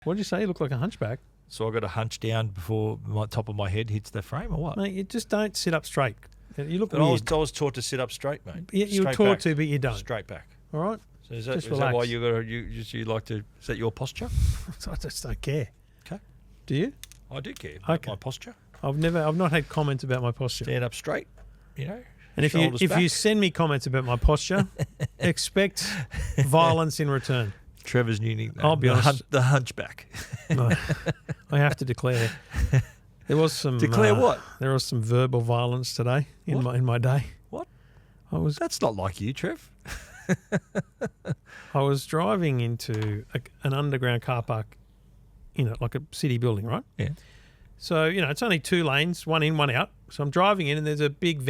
What did you say? You look like a hunchback. So I got to hunch down before my top of my head hits the frame, or what? Mate, you just don't sit up straight. You look But weird. I was taught to sit up straight, mate. You're Straight taught back. to, but you don't. Straight back. All right? So is Just that why relax. you like to? Is that your posture? I just don't care. Okay. Do you? I do care about Okay. my posture. I've not had comments about my posture. Stand up straight, you know. And if you send me comments about my posture, expect violence in return. Trevor's new nickname. I'll be honest. The hunchback. No, I have to declare. There was some Declare what? There was some verbal violence today in my day. What? That's not like you, Trev. I was driving into an underground car park, like a city building, right? Yeah. So, it's only 2 lanes, one in, one out. So I'm driving in and there's a big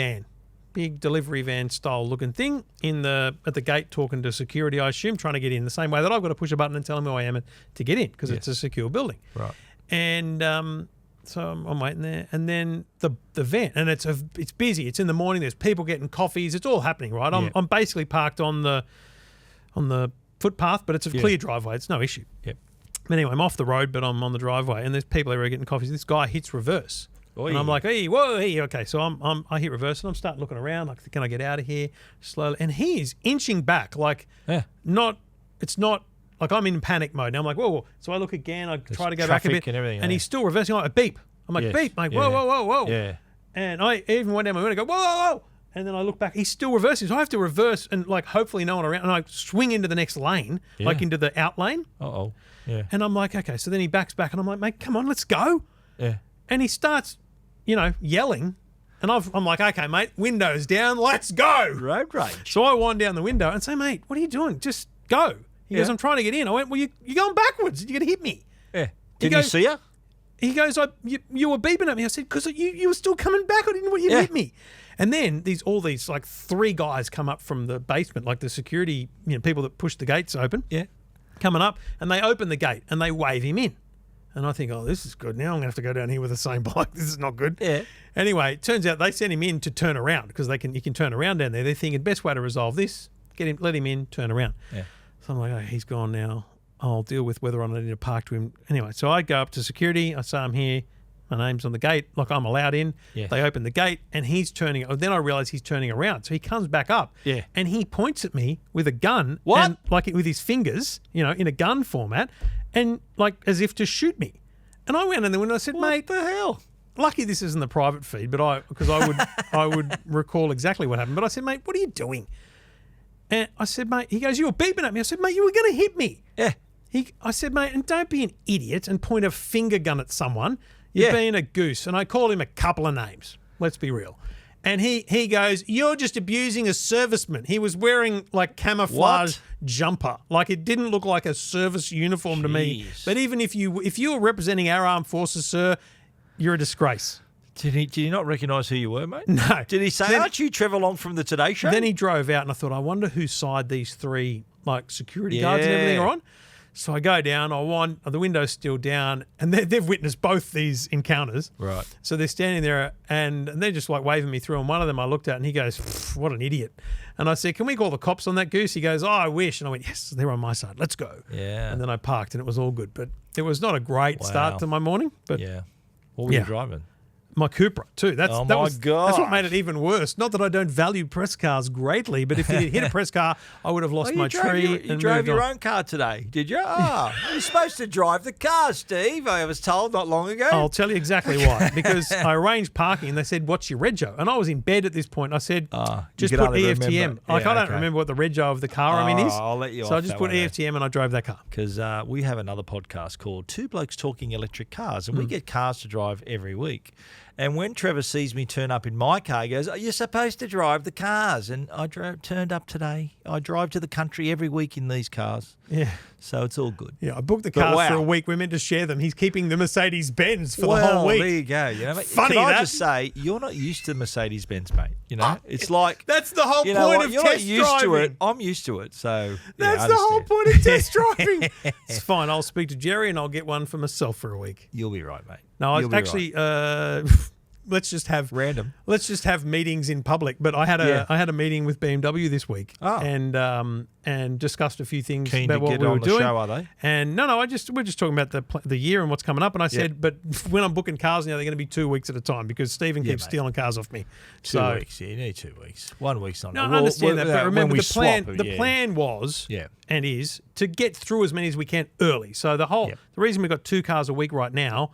delivery van style looking thing at the gate talking to security, I assume, trying to get in the same way that I've got to push a button and tell them who I am to get in because it's a secure building. Right. And so I'm waiting there, and then the van, and it's busy. It's in the morning. There's people getting coffees. It's all happening, right? I'm basically parked on the footpath, but it's a clear driveway. It's no issue. Yep. But anyway, I'm off the road, but I'm on the driveway, and there's people everywhere getting coffees. This guy hits reverse. Oy. And I'm like, hey, whoa, hey, okay. So I hit reverse, and I'm starting looking around, like, can I get out of here slowly? And he is inching back, like, it's not like I'm in panic mode. Now I'm like, whoa. So I look again, I try to go back a bit, and everything, and he's still reversing. I'm like, beep. I'm like, beep, mate, whoa. Yeah. And I even went down my window and go, whoa. And then I look back, he's still reversing. So I have to reverse and, like, hopefully no one around. And I swing into the next lane, like into the out lane. Uh-oh. Yeah. And I'm like, okay. So then he backs back, and I'm like, mate, come on, let's go. Yeah. And he starts, yelling. And I'm like, okay, mate, windows down, let's go. Road rage. So I wind down the window and say, mate, what are you doing? Just go. He goes, I'm trying to get in. I went, well, you're going backwards. You're going to hit me. Yeah. Did you see her? He goes, you were beeping at me. I said, because you were still coming back. I didn't want you to hit me. And then all these like 3 guys come up from the basement, like the security, people that push the gates open. Yeah. Coming up, and they open the gate and they wave him in. And I think, oh, this is good. Now I'm going to have to go down here with the same bike. This is not good. Yeah. Anyway, it turns out they sent him in to turn around because you can turn around down there. They're thinking best way to resolve this, let him in, turn around. Yeah. So I'm like, oh, he's gone now. I'll deal with whether or not I need to park to him. Anyway, so I go up to security. I say I'm here. My name's on the gate. Like, I'm allowed in. Yes. They open the gate and he's turning. Then I realise he's turning around. So he comes back up. Yeah. And he points at me with a gun. What? And, like, with his fingers, in a gun format, and like as if to shoot me. And I went in the window and I said, mate, what the hell? Lucky this isn't the private feed, but I would recall exactly what happened. But I said, mate, what are you doing? And I said, mate, he goes, you were beeping at me. I said, mate, you were going to hit me. Yeah. I said, mate, and don't be an idiot and point a finger gun at someone. You're being a goose. And I called him a couple of names. Let's be real. And he goes, you're just abusing a serviceman. He was wearing like camouflage jumper. Like it didn't look like a service uniform to me. But even if you were representing our armed forces, sir, you're a disgrace. Did he not recognise who you were, mate? No. Did he say, aren't you Trevor Long from the Today Show? Then he drove out and I thought, I wonder whose side these 3 like security guards and everything are on. So I go down, the window's still down, and they've witnessed both these encounters. Right. So they're standing there, and they're just like waving me through, and one of them I looked at, and he goes, what an idiot. And I said, can we call the cops on that goose? He goes, oh, I wish. And I went, yes, they're on my side. Let's go. Yeah. And then I parked, and it was all good. But it was not a great start to my morning. But yeah. What were you driving? My Cupra too. God. That's what made it even worse. Not that I don't value press cars greatly, but if it hit a press car, I would have lost my tree. You drove your own car today, did you? Oh, you're supposed to drive the car, Steve. I was told not long ago. I'll tell you exactly why. Because I arranged parking and they said, what's your rego? And I was in bed at this point. I said, just put EFTM. I don't remember what the rego of the car is. I'll let you off. So I just put EFTM and I drove that car. Because we have another podcast called Two Blokes Talking Electric Cars, and we get cars to drive every week. And when Trevor sees me turn up in my car, he goes, oh, you're supposed to drive the cars. And I turned up today. I drive to the country every week in these cars. Yeah. So it's all good. Yeah, I booked the cars for a week. We're meant to share them. He's keeping the Mercedes-Benz for the whole week. There you go. You know, funny Can I just say, you're not used to Mercedes-Benz, mate. You know, it's like... That's the whole point of you're test not used driving. to it. I'm used to it, so... That's the whole point of test driving. It's fine. I'll speak to Jerry and I'll get one for myself for a week. You'll be right, mate. No, You'll actually... let's just have Random. Let's just have meetings in public. But I had a meeting with BMW this week, and discussed a few things Keen about to what get we were on the doing. show, are they? And we're just talking about the year and what's coming up. And I said, but when I'm booking cars now, they're going to be 2 weeks at a time because Stephen keeps stealing cars off me. 2 weeks. Yeah, you need 2 weeks. 1 week's not. No, I understand that, but remember the plan. Swap, the plan was Yeah. and is to get through as many as we can early. So the reason we've got 2 cars a week right now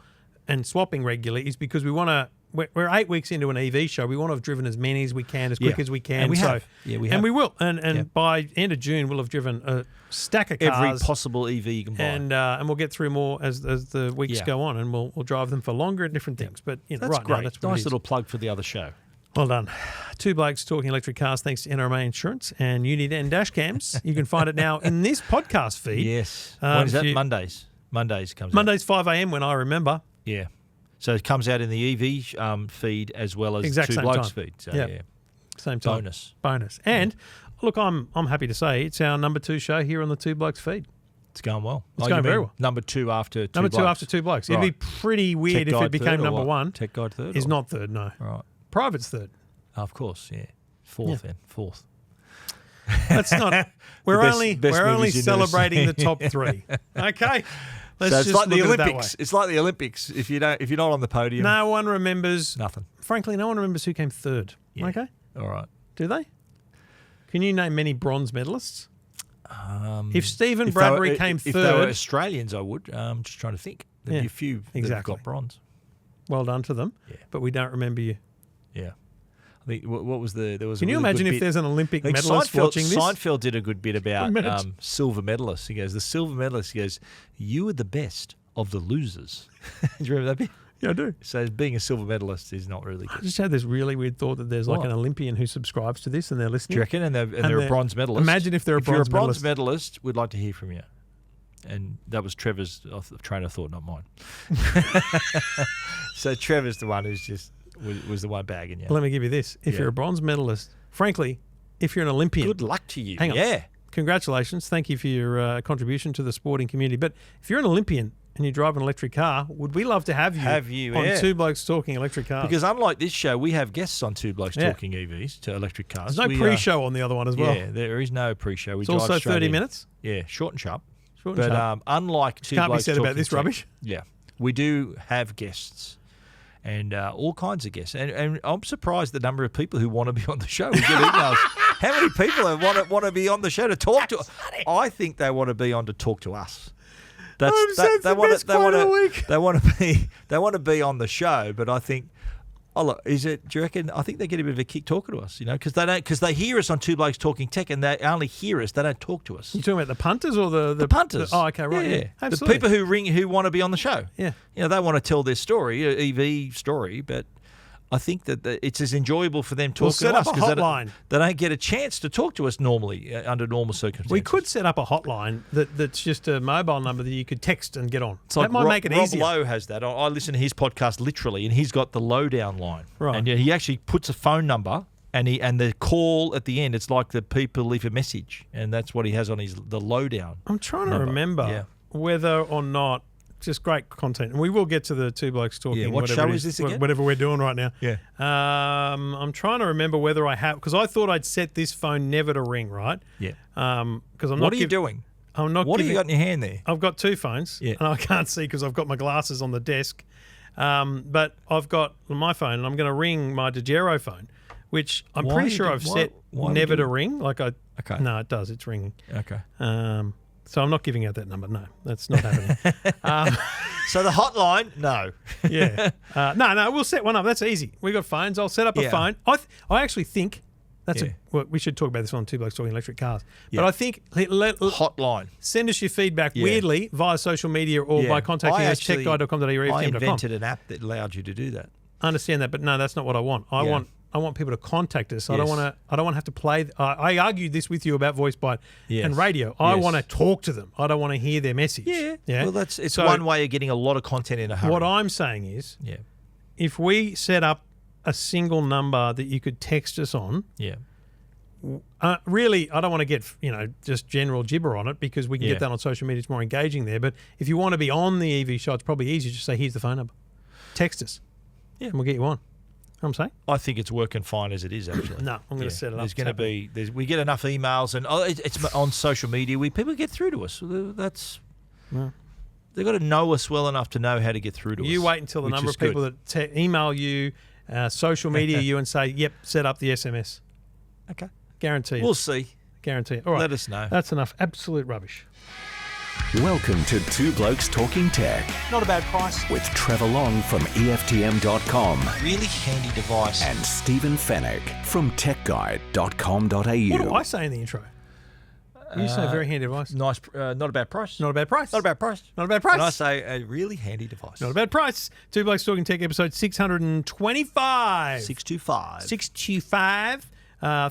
and swapping regularly is because we want to. We're 8 weeks into an EV show. We want to have driven as many as we can, as quick as we can. And we have. Yeah, we have. And we will. And by end of June, we'll have driven a stack of cars. Every possible EV you can buy. And we'll get through more as the weeks go on, and we'll drive them for longer and different things. But that's right great. now, that's what nice little plug for the other show. Well done. 2 Blokes Talking Electric Cars, thanks to NRMA Insurance and Unit N dash cams. You can find it now in this podcast feed. Yes. When is that? Mondays. Mondays comes out. Mondays 5 a.m. when I remember. Yeah. So it comes out in the EV feed as well as 2 Blokes feed. So yeah. Same time. Bonus. And look, I'm happy to say it's our number 2 show here on the 2 Blokes feed. It's going well. It's going very well. Number 2 after 2 Number Blokes. 2 after 2 Blokes. Right. It'd be pretty weird if it became number 1. Tech Guide third? Is not third, no. Right. Private's third. Of course, yeah. Fourth then. Fourth. That's not. We're best only movies celebrating the top 3. Okay. Let's so it's just like the look at Olympics. It's like the Olympics. If you're not on the podium, no one remembers nothing. Frankly, no one remembers who came third. Yeah. Okay. All right. Do they? Can you name many bronze medalists? If Stephen Bradbury came third, if they were Australians, I would. Just trying to think. There'd be a few that have got bronze. Well done to them. Yeah. But we don't remember you. Yeah. I think what was there was. Can you imagine if there's an Olympic medalist Seinfeld, watching this? Seinfeld did a good bit about silver medalists. He goes, the silver medalists. He goes, you are the best of the losers. Do you remember that bit? Yeah, I do. So being a silver medalist is not really good. I just had this really weird thought that there's like an Olympian who subscribes to this and they're listening. Do you reckon? And they're a bronze medalist. Imagine if they're a bronze medalist. If you're a bronze medalist, we'd like to hear from you. And that was Trevor's train of thought, not mine. So Trevor's the one who's was the one bagging you. Let me give you this. If you're a bronze medalist, frankly, if you're an Olympian. Good luck to you. Hang on. Yeah. Congratulations. Thank you for your contribution to the sporting community. But if you're an Olympian and you drive an electric car, would we love to have you on 2 Blokes Talking Electric Cars? Because unlike this show, we have guests on 2 Blokes Talking EVs to electric cars. There's no pre-show on the other one as well. Yeah, there is no pre-show. It's also 30 minutes? Yeah, short and sharp. Sharp. Unlike 2 Can't Blokes be said about this Talking rubbish. Yeah. We do have guests. And all kinds of guests. And I'm surprised the number of people who want to be on the show. We get emails. How many people want to be on the show to talk to us? I think they want to be on to talk to us. They want to be on the show, but I think, do you reckon? I think they get a bit of a kick talking to us, because they hear us on 2 Blokes Talking Tech, and they only hear us. They don't talk to us. You talking about the punters or the punters? Okay, right. Yeah. The people who ring who want to be on the show. Yeah, they want to tell their story, EV story, but I think that it's as enjoyable for them talking to us because they don't get a chance to talk to us normally under normal circumstances. We could set up a hotline that's just a mobile number that you could text and get on. So that might make it easier. Rob Lowe has that. I listen to his podcast literally, and he's got the lowdown line. Right. And he actually puts a phone number, and the call at the end, it's like the people leave a message, and that's what he has on the lowdown. I'm trying to remember whether or not. Just great content, and we will get to the 2 Blokes Talking. Yeah, what show is this again? Whatever we're doing right now. Yeah. I'm trying to remember whether I have, because I thought I'd set this phone never to ring, right? Yeah. Because I'm not. What are you doing? I'm not. What have you got in your hand there? I've got 2 phones. Yeah. And I can't see because I've got my glasses on the desk. But I've got my phone, and I'm going to ring my Dejero phone, which I'm pretty sure I've set never to ring. Okay. No, it does. It's ringing. Okay. So I'm not giving out that number. No, that's not happening. So the hotline, no. Yeah. No, we'll set one up. That's easy. We got phones. I'll set up a phone. I actually think that's we should talk about this on 2 Blokes Talking Electric Cars. Yeah. But I think hotline. Send us your feedback weirdly via social media or by contacting us techguide.com.au. I invented an app that allowed you to do that. I understand that, but no, that's not what I want. I want people to contact us. Yes. I don't want to have to play. I argued this with you about VoiceBite and radio. I want to talk to them. I don't want to hear their message. Yeah. Well, it's one way of getting a lot of content in a hurry. What I'm saying is, if we set up a single number that you could text us on, really, I don't want to get just general gibber on it because we can get that on social media. It's more engaging there. But if you want to be on the EV show, it's probably easier to just say, here's the phone number. Text us. Yeah. And we'll get you on. I'm saying? I think it's working fine as it is, actually. No, I'm going to set it up. There's going to be... we get enough emails and it's on social media. People get through to us. That's... Yeah. They've got to know us well enough to know how to get through to us. You wait until the number of people that email you, social media you and say, yep, set up the SMS. Okay. Guarantee it. We'll see. Guarantee it. All right. Let us know. That's enough. Absolute rubbish. Welcome to Two Blokes Talking Tech Not a bad price. with Trevor Long from EFTM.com Really handy device. and Stephen Fennick from TechGuide.com.au. What do I say in the intro? You say very handy device. Nice. Not a bad price. Not a bad price. Not a bad price. Not a bad price. And I say a really handy device. Not a bad price. Two Blokes Talking Tech, episode 625. 625. 625.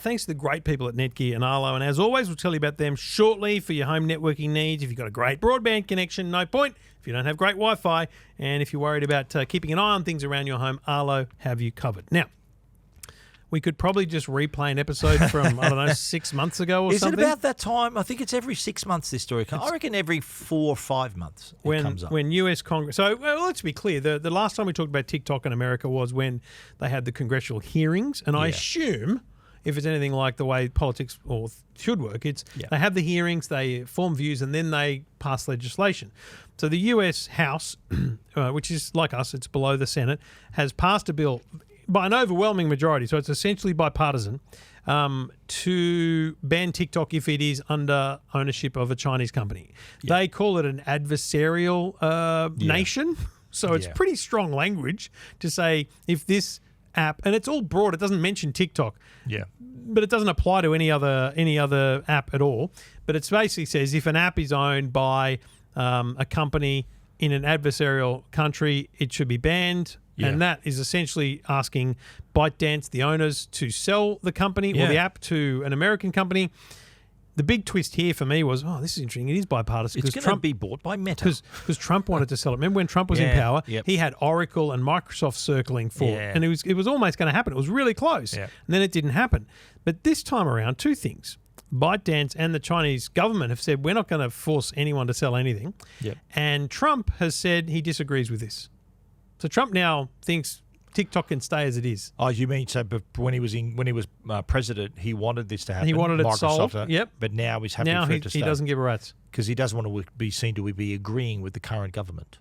Thanks to the great people at Netgear and Arlo. And as always, we'll tell you about them shortly for your home networking needs. If you've got a great broadband connection, no point. If you don't have great Wi-Fi, and if you're worried about keeping an eye on things around your home, Arlo have you covered. Now, we could probably just replay an episode from, 6 months ago or something. Is it about that time? I think it's every 6 months this story comes. I reckon every 4 or 5 months it comes up. When US Congress... So, well, let's be clear. The last time we talked about TikTok in America was when they had the congressional hearings. And I assume, if it's anything like the way politics should work, they have the hearings, they form views, and then they pass legislation. So the US House, which is like us, it's below the Senate, has passed a bill by an overwhelming majority, so it's essentially bipartisan, to ban TikTok if it is under ownership of a Chinese company. Yeah. They call it an adversarial nation, so it's pretty strong language to say if this app, and it's all broad, it doesn't mention TikTok, but it doesn't apply to any other app at all. But it basically says if an app is owned by a company in an adversarial country, it should be banned. Yeah. And that is essentially asking ByteDance, the owners, to sell the company or the app to an American company. The big twist here for me was, this is interesting. It is bipartisan. It's going to be bought by Meta. Because Trump wanted to sell it. Remember when Trump was in power? Yep. He had Oracle and Microsoft circling for it. And it was almost going to happen. It was really close. Yeah. And then it didn't happen. But this time around, two things. ByteDance and the Chinese government have said, we're not going to force anyone to sell anything. Yep. And Trump has said he disagrees with this. So Trump now thinks TikTok can stay as it is. Oh, you mean so? But when he was president, he wanted this to happen. He wanted it sold. Yep. But now he's happy for it to stay. He doesn't give a rat's because he doesn't want to be seen to be agreeing with the current government.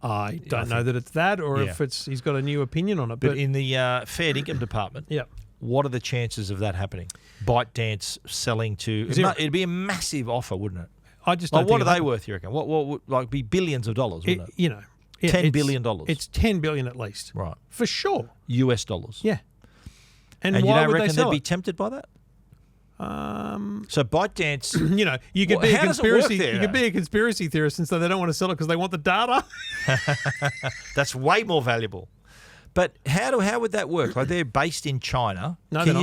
I don't know that it's that, or if he's got a new opinion on it. But in the Fair Income Department, what are the chances of that happening? ByteDance selling to it'd be a massive offer, wouldn't it? I just don't what are they worth? You reckon? What would like be billions of dollars? Wouldn't it? You know. $10 billion. It's $10 billion at least. Right. For sure. US dollars. Yeah. And you why don't would reckon they sell they'd be it? tempted by that? So ByteDance, you could be a conspiracy. There, you could be a conspiracy theorist and say they don't want to sell it because they want the data. That's way more valuable. But how would that work? Like they're based in China. No, they're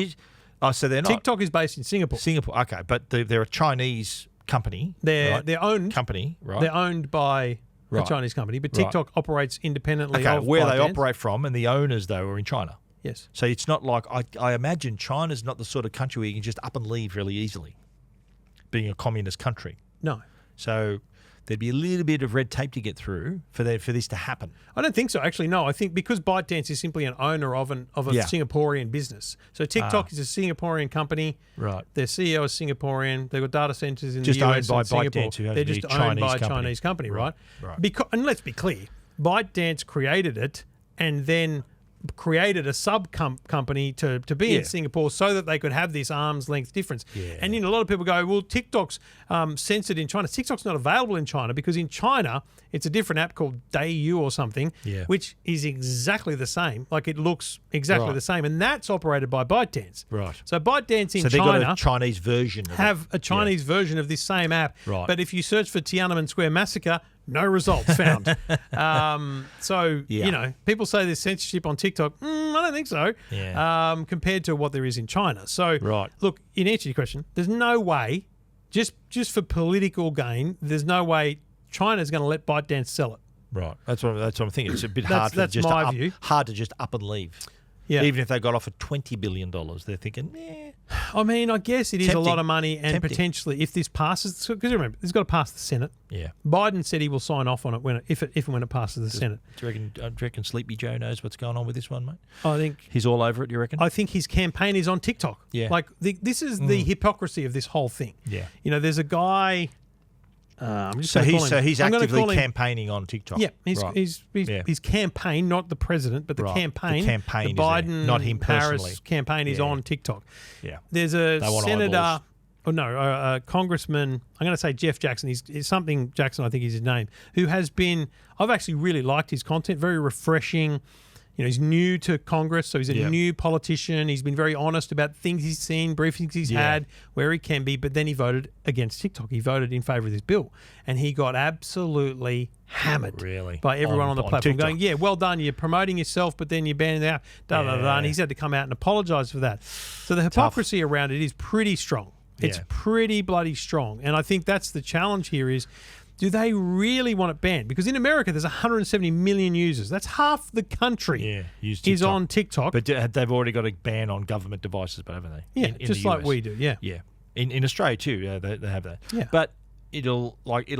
not. So they're not. TikTok is based in Singapore. Okay, but they're a Chinese company. They're owned company, right? They're owned by a Chinese company, but TikTok operates independently of where ByteDance. they operate from, and the owners, though, are in China. Yes. So it's not like, I imagine China's not the sort of country where you can just up and leave really easily, being a communist country. No. So there'd be a little bit of red tape to get through for this to happen. I don't think so, actually. No, I think because ByteDance is simply an owner of a Singaporean business. So TikTok is a Singaporean company. Right. Their CEO is Singaporean. They've got data centers in just the US owned by and Singapore. ByteDance, who has They're just owned by a Chinese company, right? And let's be clear, ByteDance created it and then created a company to be in Singapore so that they could have this arm's length difference. Yeah. And a lot of people go, well, TikTok's censored in China. TikTok's not available in China because in China it's a different app called Douyu or something, which is exactly the same. Like it looks exactly the same, and that's operated by ByteDance. Right. So ByteDance in China they've got a Chinese version of a Chinese version of this same app. Right. But if you search for Tiananmen Square massacre, no results found. People say there's censorship on TikTok. I don't think so. Yeah. Compared to what there is in China. So, look, in answer to your question, there's no way, just for political gain, there's no way China's going to let ByteDance sell it. Right. That's what I'm thinking. It's a bit hard to just up and leave. Yeah. Even if they got offered $20 billion, they're thinking, I mean, I guess it is a Tempting. lot of money, and Tempting. potentially if this passes, because remember, it's got to pass the Senate. yeah. Biden said he will sign off on it if and when it passes the Senate. Do you reckon Sleepy Joe knows what's going on with this one, mate? I think He's all over it, you reckon? I think his campaign is on TikTok. Yeah. Like this is the hypocrisy of this whole thing. Yeah. You know, there's a guy. I'm just So gonna he's call him- he's I'm gonna actively call him- campaigning on TikTok. Yeah, Right. he's Yeah. his campaign, not the president, but the Right. campaign. The campaign the is there, Biden, not him personally. Harris campaign is Yeah. on TikTok. Yeah. There's a They want senator. eyeballs. Oh no, a congressman. I'm going to say Jeff Jackson. He's something Jackson, I think is his name. Who has been? I've actually really liked his content. Very refreshing. You know, he's new to Congress, so he's a Yeah. new politician. He's been very honest about things he's seen, briefings he's Yeah. had, where he can be. But then he voted against TikTok. He voted in favour of this bill, and he got absolutely hammered Really? by everyone on the platform, TikTok. going, "Yeah, well done. You're promoting yourself, but then you're banning out." Da da da. And he's had to come out and apologise for that. So the hypocrisy around it is pretty strong. It's Yeah. pretty bloody strong, and I think that's the challenge here: is do they really want it banned? Because in America, there's 170 million users. That's half the country. Yeah, use is TikTok. on TikTok. But they've already got a ban on government devices, but haven't they? Yeah, in just the like US. we do. Yeah. Yeah, in Australia too, they have that. Yeah. But it'll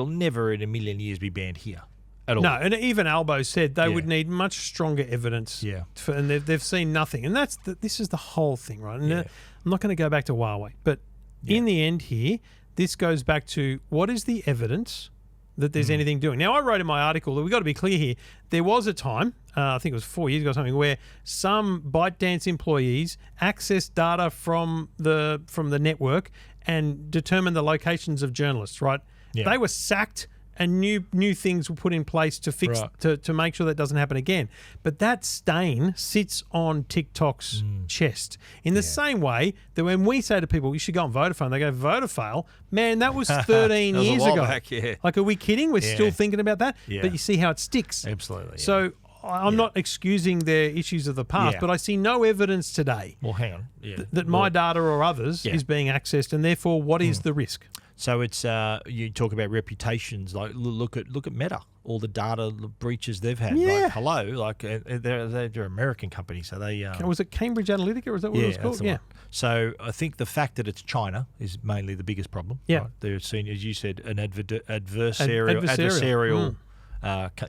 never in a million years be banned here at all. No, and even Albo said they Yeah. would need much stronger evidence. Yeah. And they've seen nothing, and this is the whole thing, right? And Yeah. I'm not going to go back to Huawei, but in the end here, this goes back to what is the evidence that there's anything doing. Now, I wrote in my article that we've got to be clear here. There was a time, I think it was 4 years ago or something, where some ByteDance employees accessed data from the network and determined the locations of journalists, right? Yeah. They were sacked and new things were put in place to fix to make sure that doesn't happen again. But that stain sits on TikTok's chest. In the same way that when we say to people, you should go on Vodafone, they go, Vodafone? Man, that was 13 That was a years while ago. back, yeah. Like, are we kidding? We're still thinking about that? Yeah. But you see how it sticks. Absolutely. Yeah. So I'm not excusing their issues of the past, Yeah. but I see no evidence today well, hang on. Yeah. that my data or others is being accessed, and therefore, what is the risk? So it's you talk about reputations. Like look at Meta, all the data breaches they've had. Yeah. Like, hello, like they're an American company, so they Was it Cambridge Analytica, or is that what it was that's called? the one. So I think the fact that it's China is mainly the biggest problem. Yeah. right? They're seen, as you said, an adversarial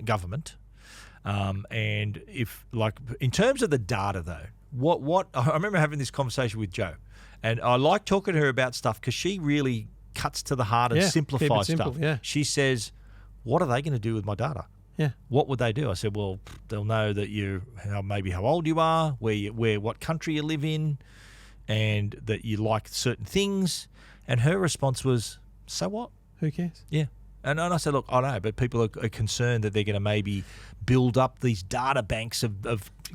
government. And if, like, in terms of the data though, what I remember having this conversation with Jo, and I like talking to her about stuff because she really cuts to the heart and Yeah, keep it simplifies simple, stuff. yeah. She says, "What are they going to do with my data? Yeah. What would they do?" I said, "Well, they'll know that maybe how old you are, what country you live in, and that you like certain things." And her response was, "So what?" Who cares? Yeah. And I said, look, I know, but people are concerned that they're going to maybe build up these data banks of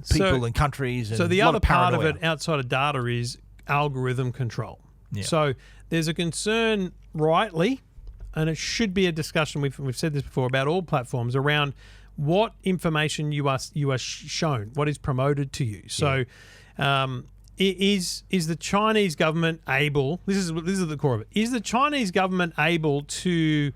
people and countries. And so the a lot other of part of paranoia. it outside of data is algorithm control. Yeah. So there's a concern, rightly, and it should be a discussion, we've said this before, about all platforms around what information you are shown, what is promoted to you. So is the Chinese government able, this is the core of it, is the Chinese government able to,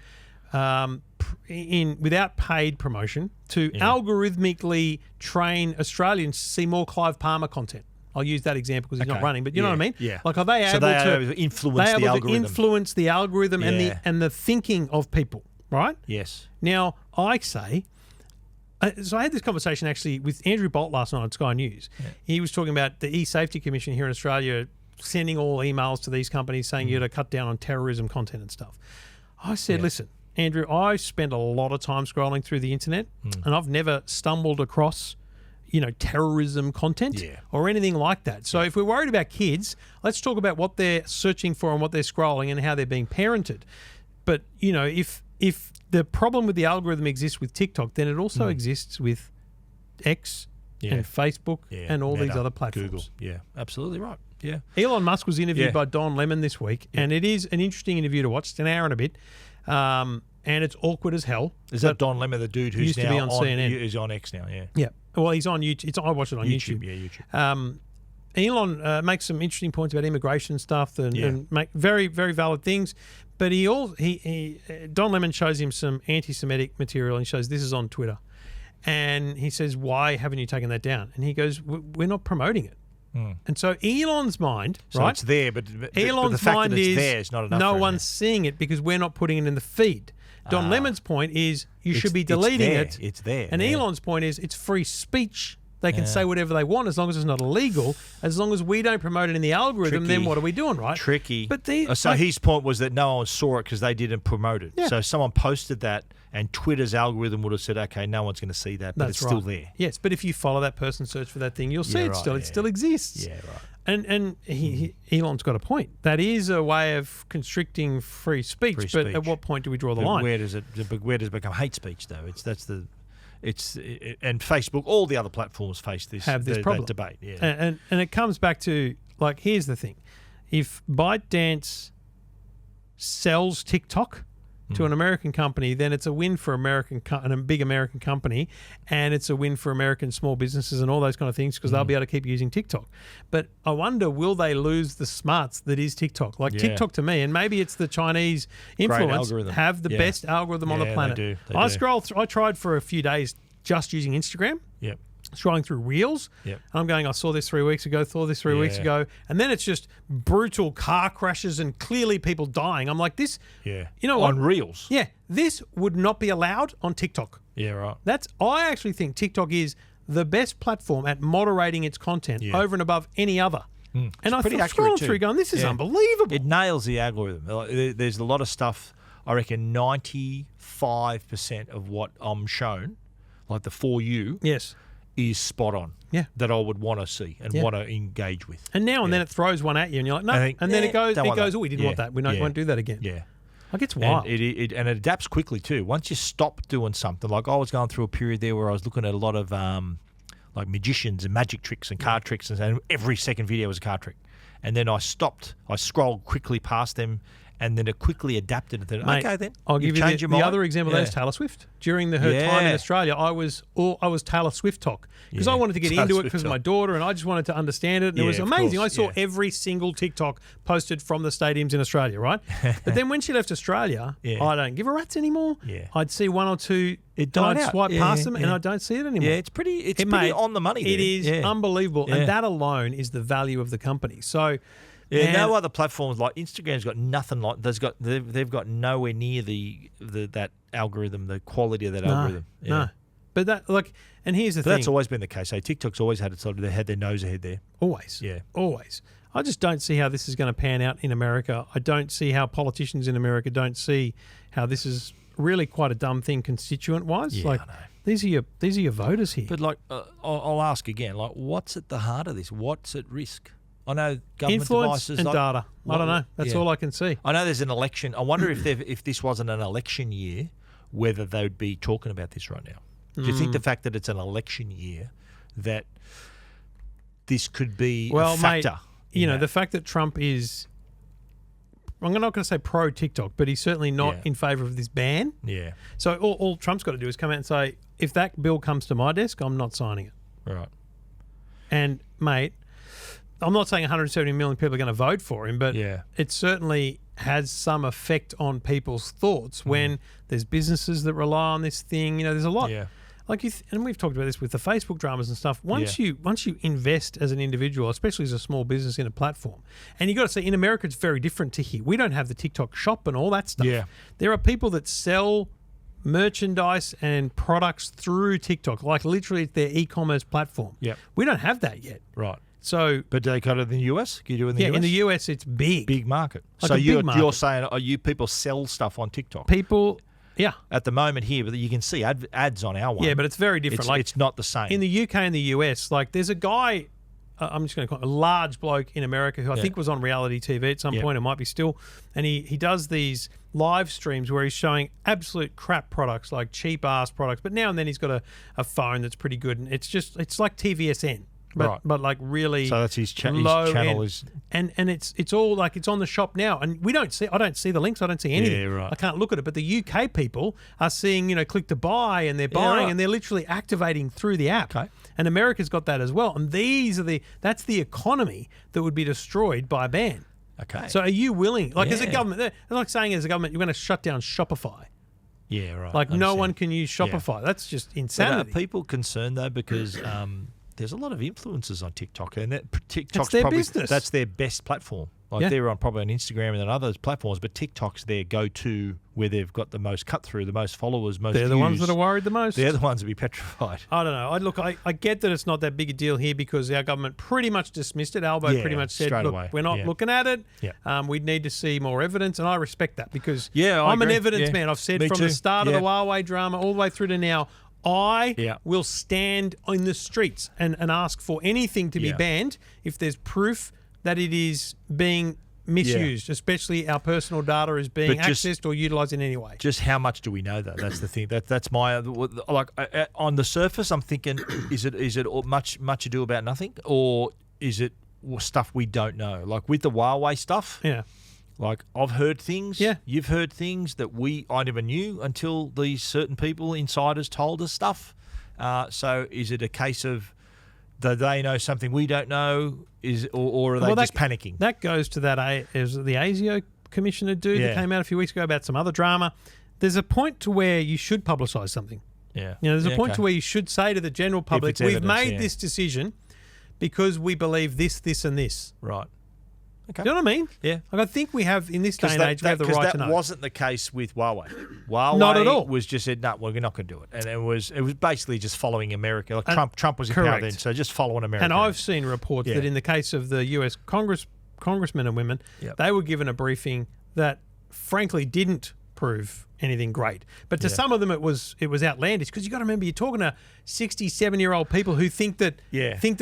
without paid promotion, to algorithmically train Australians to see more Clive Palmer content? I'll use that example because he's not running, but you know what I mean? Yeah. Like, are they able to influence the algorithm and the thinking of people, right? Yes. Now, I say, so I had this conversation actually with Andrew Bolt last night on Sky News. Yeah. He was talking about the E-Safety Commission here in Australia sending all emails to these companies saying you got to cut down on terrorism content and stuff. I said, listen, Andrew, I spend a lot of time scrolling through the internet and I've never stumbled across terrorism content or anything like that. So if we're worried about kids, let's talk about what they're searching for and what they're scrolling and how they're being parented. But, if the problem with the algorithm exists with TikTok, then it also exists with X and Facebook and all these other platforms. Google. Yeah, absolutely right. Yeah. Elon Musk was interviewed by Don Lemon this week, and it is an interesting interview to watch. It's an hour and a bit. And it's awkward as hell. Is that Don Lemon, the dude who's used now to be on CNN? He's on X now, yeah. Yeah. Well, he's on YouTube. I watch it on YouTube. Yeah, YouTube. Elon makes some interesting points about immigration stuff and make very, very valid things. But Don Lemon shows him some anti-Semitic material and shows this is on Twitter. And he says, why haven't you taken that down? And he goes, we're not promoting it. And so Elon's mind, So right? it's there, but Elon's the fact mind that it's is there is not enough. no for him, one's seeing it because we're not putting it in the feed. Don Lemon's point is you should be deleting there. it. It's there. And yeah. Elon's point is it's free speech. They can say whatever they want as long as it's not illegal. As long as we don't promote it in the algorithm, then what are we doing, right? Tricky. But so his point was that no one saw it because they didn't promote it. Yeah. So someone posted that, and Twitter's algorithm would have said, "Okay, no one's going to see that, but that's it's still there." Yes, but if you follow that person, search for that thing, you'll see it still. It still exists. Yeah, right. And Elon's got a point. That is a way of constricting free speech. But at what point do we draw the line? Where does it become hate speech though? And Facebook, all the other platforms face this problem. That debate. Yeah. And it comes back to, like, here's the thing. If ByteDance sells TikTok to an American company, then it's a win for a big American company, and it's a win for American small businesses and all those kind of things because they'll be able to keep using TikTok. But I wonder, will they lose the smarts that is TikTok? Like TikTok to me, and maybe it's the Chinese influence, have the best algorithm on the planet. They do. I tried for a few days just using Instagram. Yep. Scrolling through Reels, Yep. and I'm going, I saw this 3 weeks ago, weeks ago, and then it's just brutal car crashes and clearly people dying. I'm like, this, you know what? On Reels. Yeah, this would not be allowed on TikTok. Yeah, right. I actually think TikTok is the best platform at moderating its content over and above any other. And I thought scrolling through going, this is unbelievable. It nails the algorithm. There's a lot of stuff, I reckon 95% of what I'm shown, like the For You, is spot on. Yeah. That I would want to see and want to engage with. And now and then it throws one at you and you're like, no. And then it goes, oh, we didn't want that. We won't do that again. Yeah. Like, it's wild. And it adapts quickly too. Once you stop doing something, like I was going through a period there where I was looking at a lot of like magicians and magic tricks and card tricks, and every second video was a card trick. And then I stopped. I scrolled quickly past them, and then it quickly adapted. And then, okay, then I'll give you the other example. That is Taylor Swift. During her time in Australia, I was Taylor Swift talk because I wanted to get into it because of my daughter, and I just wanted to understand it. And it was amazing. I saw every single TikTok posted from the stadiums in Australia, right? But then when she left Australia, I don't give a rat's anymore. I'd see one or two. I'd swipe past them, and I don't see it anymore. Yeah, it's pretty on the money there. It is unbelievable, and that alone is the value of the company. So. Yeah, no other platforms like Instagram's got nothing like they've got nowhere near that algorithm, the quality of that algorithm. Yeah. No, but and here's the thing. That's always been the case. TikTok's always had they had their nose ahead there. Always. Yeah. Always. I just don't see how this is going to pan out in America. I don't see how politicians in America don't see how this is really quite a dumb thing constituent wise. Yeah, like, I know. These are your voters here. But I'll ask again. Like, what's at the heart of this? What's at risk? I know government influence devices and data. I don't know. That's all I can see. I know there's an election. I wonder if this wasn't an election year, whether they would be talking about this right now. Do you think the fact that it's an election year, that this could be a factor? Mate, the fact that Trump is, I'm not going to say pro TikTok, but he's certainly not in favour of this ban. Yeah. So all Trump's got to do is come out and say, if that bill comes to my desk, I'm not signing it. Right. And, mate, I'm not saying 170 million people are going to vote for him, but it certainly has some effect on people's thoughts when there's businesses that rely on this thing. There's a lot. Yeah. And we've talked about this with the Facebook dramas and stuff. Once you invest as an individual, especially as a small business in a platform, and you got to say, in America, it's very different to here. We don't have the TikTok shop and all that stuff. Yeah. There are people that sell merchandise and products through TikTok, like literally it's their e-commerce platform. Yeah. We don't have that yet. Right. So, but do they cut it in the US? Can you do it in the US? Yeah, in the US it's big market. Like so you're saying, you people sell stuff on TikTok? People, at the moment here, but you can see ads on our one. Yeah, but it's very different. It's not the same in the UK and the US. Like, there's a guy, I'm just going to call him a large bloke in America who I think was on reality TV at some point. It might be still, and he does these live streams where he's showing absolute crap products, like cheap ass products. But now and then he's got a phone that's pretty good, and it's like TVSN. But like really, so that's his channel is, and it's all like it's on the shop now, and I don't see the links, I don't see anything. Yeah, right. I can't look at it, but the UK people are seeing click to buy, and they're buying, and they're literally activating through the app. Okay. And America's got that as well, and that's the economy that would be destroyed by a ban. Okay. So are you willing, as a government, they're like saying as a government, you're going to shut down Shopify. Yeah, right. Like no Understand. one can use Shopify. That's just insanity. But are people concerned though because there's a lot of influencers on TikTok, and TikTok's their probably business. that's their best platform. Like they're probably on Instagram and other platforms, but TikTok's their go-to where they've got the most cut through, the most followers, most They're views. the ones that are worried the most. They're the ones to be petrified. I don't know. I get that it's not that big a deal here because our government pretty much dismissed it. Albo pretty much said, straight look, away. we're not looking at it. Yeah. We need to see more evidence, and I respect that because I I'm an agree. evidence man. I've said Me from too. the start of the Huawei drama all the way through to now, I will stand in the streets and ask for anything to be banned if there's proof that it is being misused, especially our personal data is being accessed or utilised in any way. Just how much do we know, though? That's the thing. That's my like on the surface. I'm thinking, is it much ado about nothing, or is it stuff we don't know? Like with the Huawei stuff, like I've heard things. Yeah, you've heard things that I never knew until these certain people, insiders, told us stuff. So is it a case of do they know something we don't know? Or are they just panicking? That goes to that as the ASIO commissioner dude that came out a few weeks ago about some other drama. There's a point to where you should publicise something. Yeah. There's a point to where you should say to the general public, we've made this decision because we believe this, this, and this. Right. Okay. Do you know what I mean? Yeah. Like I think we have, in this day and age, we have the right to know. That wasn't the case with Huawei. Huawei Not at all. was just said, no, we're not going to do it. And it was basically just following America. Like Trump was in power then, so just following America. And I've seen reports that in the case of the US congressmen and women, they were given a briefing that frankly didn't prove anything great. But to some of them it was outlandish because you got to remember you're talking to 67-year-old people who think that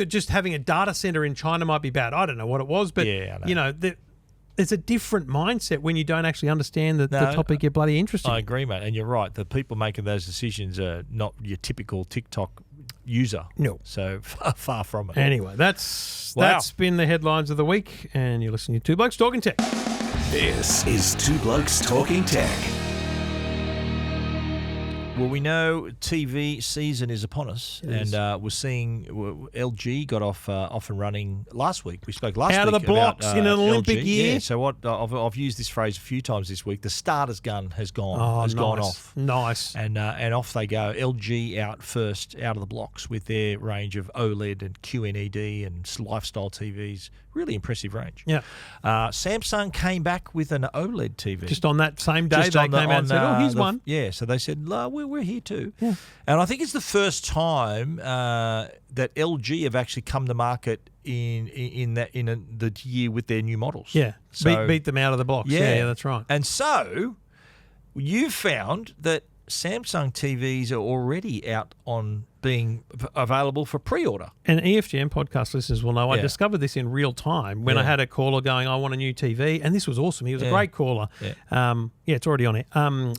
just having a data center in China might be bad. I don't know what it was, but there's a different mindset when you don't actually understand the topic you're bloody interested in. I agree, mate. And you're right. The people making those decisions are not your typical TikTok user. No. So far from it. Anyway, that's been the headlines of the week, and you're listening to Two Blokes Talking Tech. This is Two Blokes Talking Tech. Well, we know TV season is upon us, and we're seeing LG got off and running last week. We spoke last week out of the blocks about, in an Olympic LG. year. Yeah, so what I've used this phrase a few times this week. The starter's gun has gone off. Nice. And off they go. LG out first out of the blocks with their range of OLED and QNED and lifestyle TVs. Really impressive range. Yeah. Samsung came back with an OLED TV. Just on that same day, they came out and said, here's one. Yeah, so they said, we're here too. Yeah. And I think it's the first time that LG have actually come to market in the year with their new models. Yeah, so, beat them out of the box. Yeah, that's right. And so you found that Samsung TVs are already out on being available for pre-order. And EFGM podcast listeners will know I discovered this in real time when I had a caller going, I want a new TV. And this was awesome. He was a great caller. Yeah, it's already on it.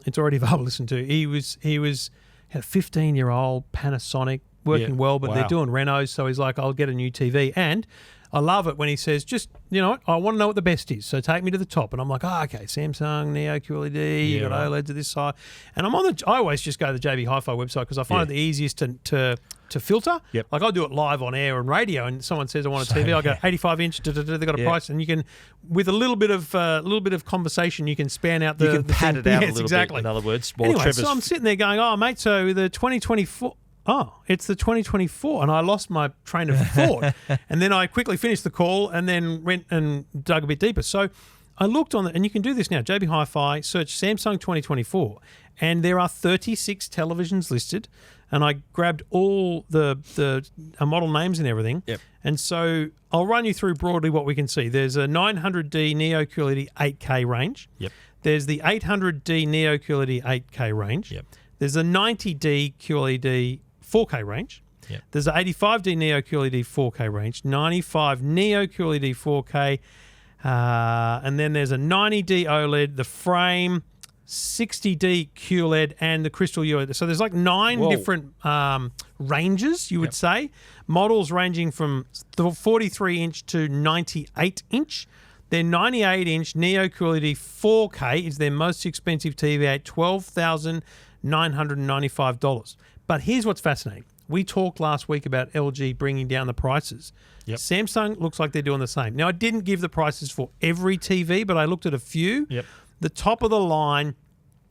It's already available to listen to. He had a 15-year-old Panasonic working well, but they're doing renos. So he's like, I'll get a new TV. And I love it when he says, just, you know what, I want to know what the best is. So take me to the top. And I'm like, okay, Samsung, Neo QLED, you got OLED to this side. And I always just go to the JB Hi-Fi website because I find it the easiest to filter. Yep. Like I do it live on air and radio, and someone says I want a TV, I go 85-inch, they got a price, and you can, with a little bit of conversation, you can span out the You can pad it out a little exactly. bit, in other words. Anyway, so I'm sitting there going, oh, mate, so the 2024... Oh, it's the 2024, and I lost my train of thought. And then I quickly finished the call and then went and dug a bit deeper. So I looked on it, and you can do this now. JB Hi-Fi, search Samsung 2024, and there are 36 televisions listed. And I grabbed all the model names and everything. Yep. And so I'll run you through broadly what we can see. There's a 900D Neo QLED 8K range. Yep. There's the 800D Neo QLED 8K range. Yep. There's a 90D QLED 4K range. Yep. There's a 85D Neo QLED 4K range, 95 Neo QLED 4K, and then there's a 90D OLED, the frame, 60D QLED, and the crystal ULED. So there's like 9 different ranges, you would say. Models ranging from 43-inch to 98-inch. Their 98-inch Neo QLED 4K is their most expensive TV at $12,995. But here's what's fascinating. We talked last week about LG bringing down the prices. Yep. Samsung looks like they're doing the same. Now, I didn't give the prices for every TV, but I looked at a few. Yep. The top of the line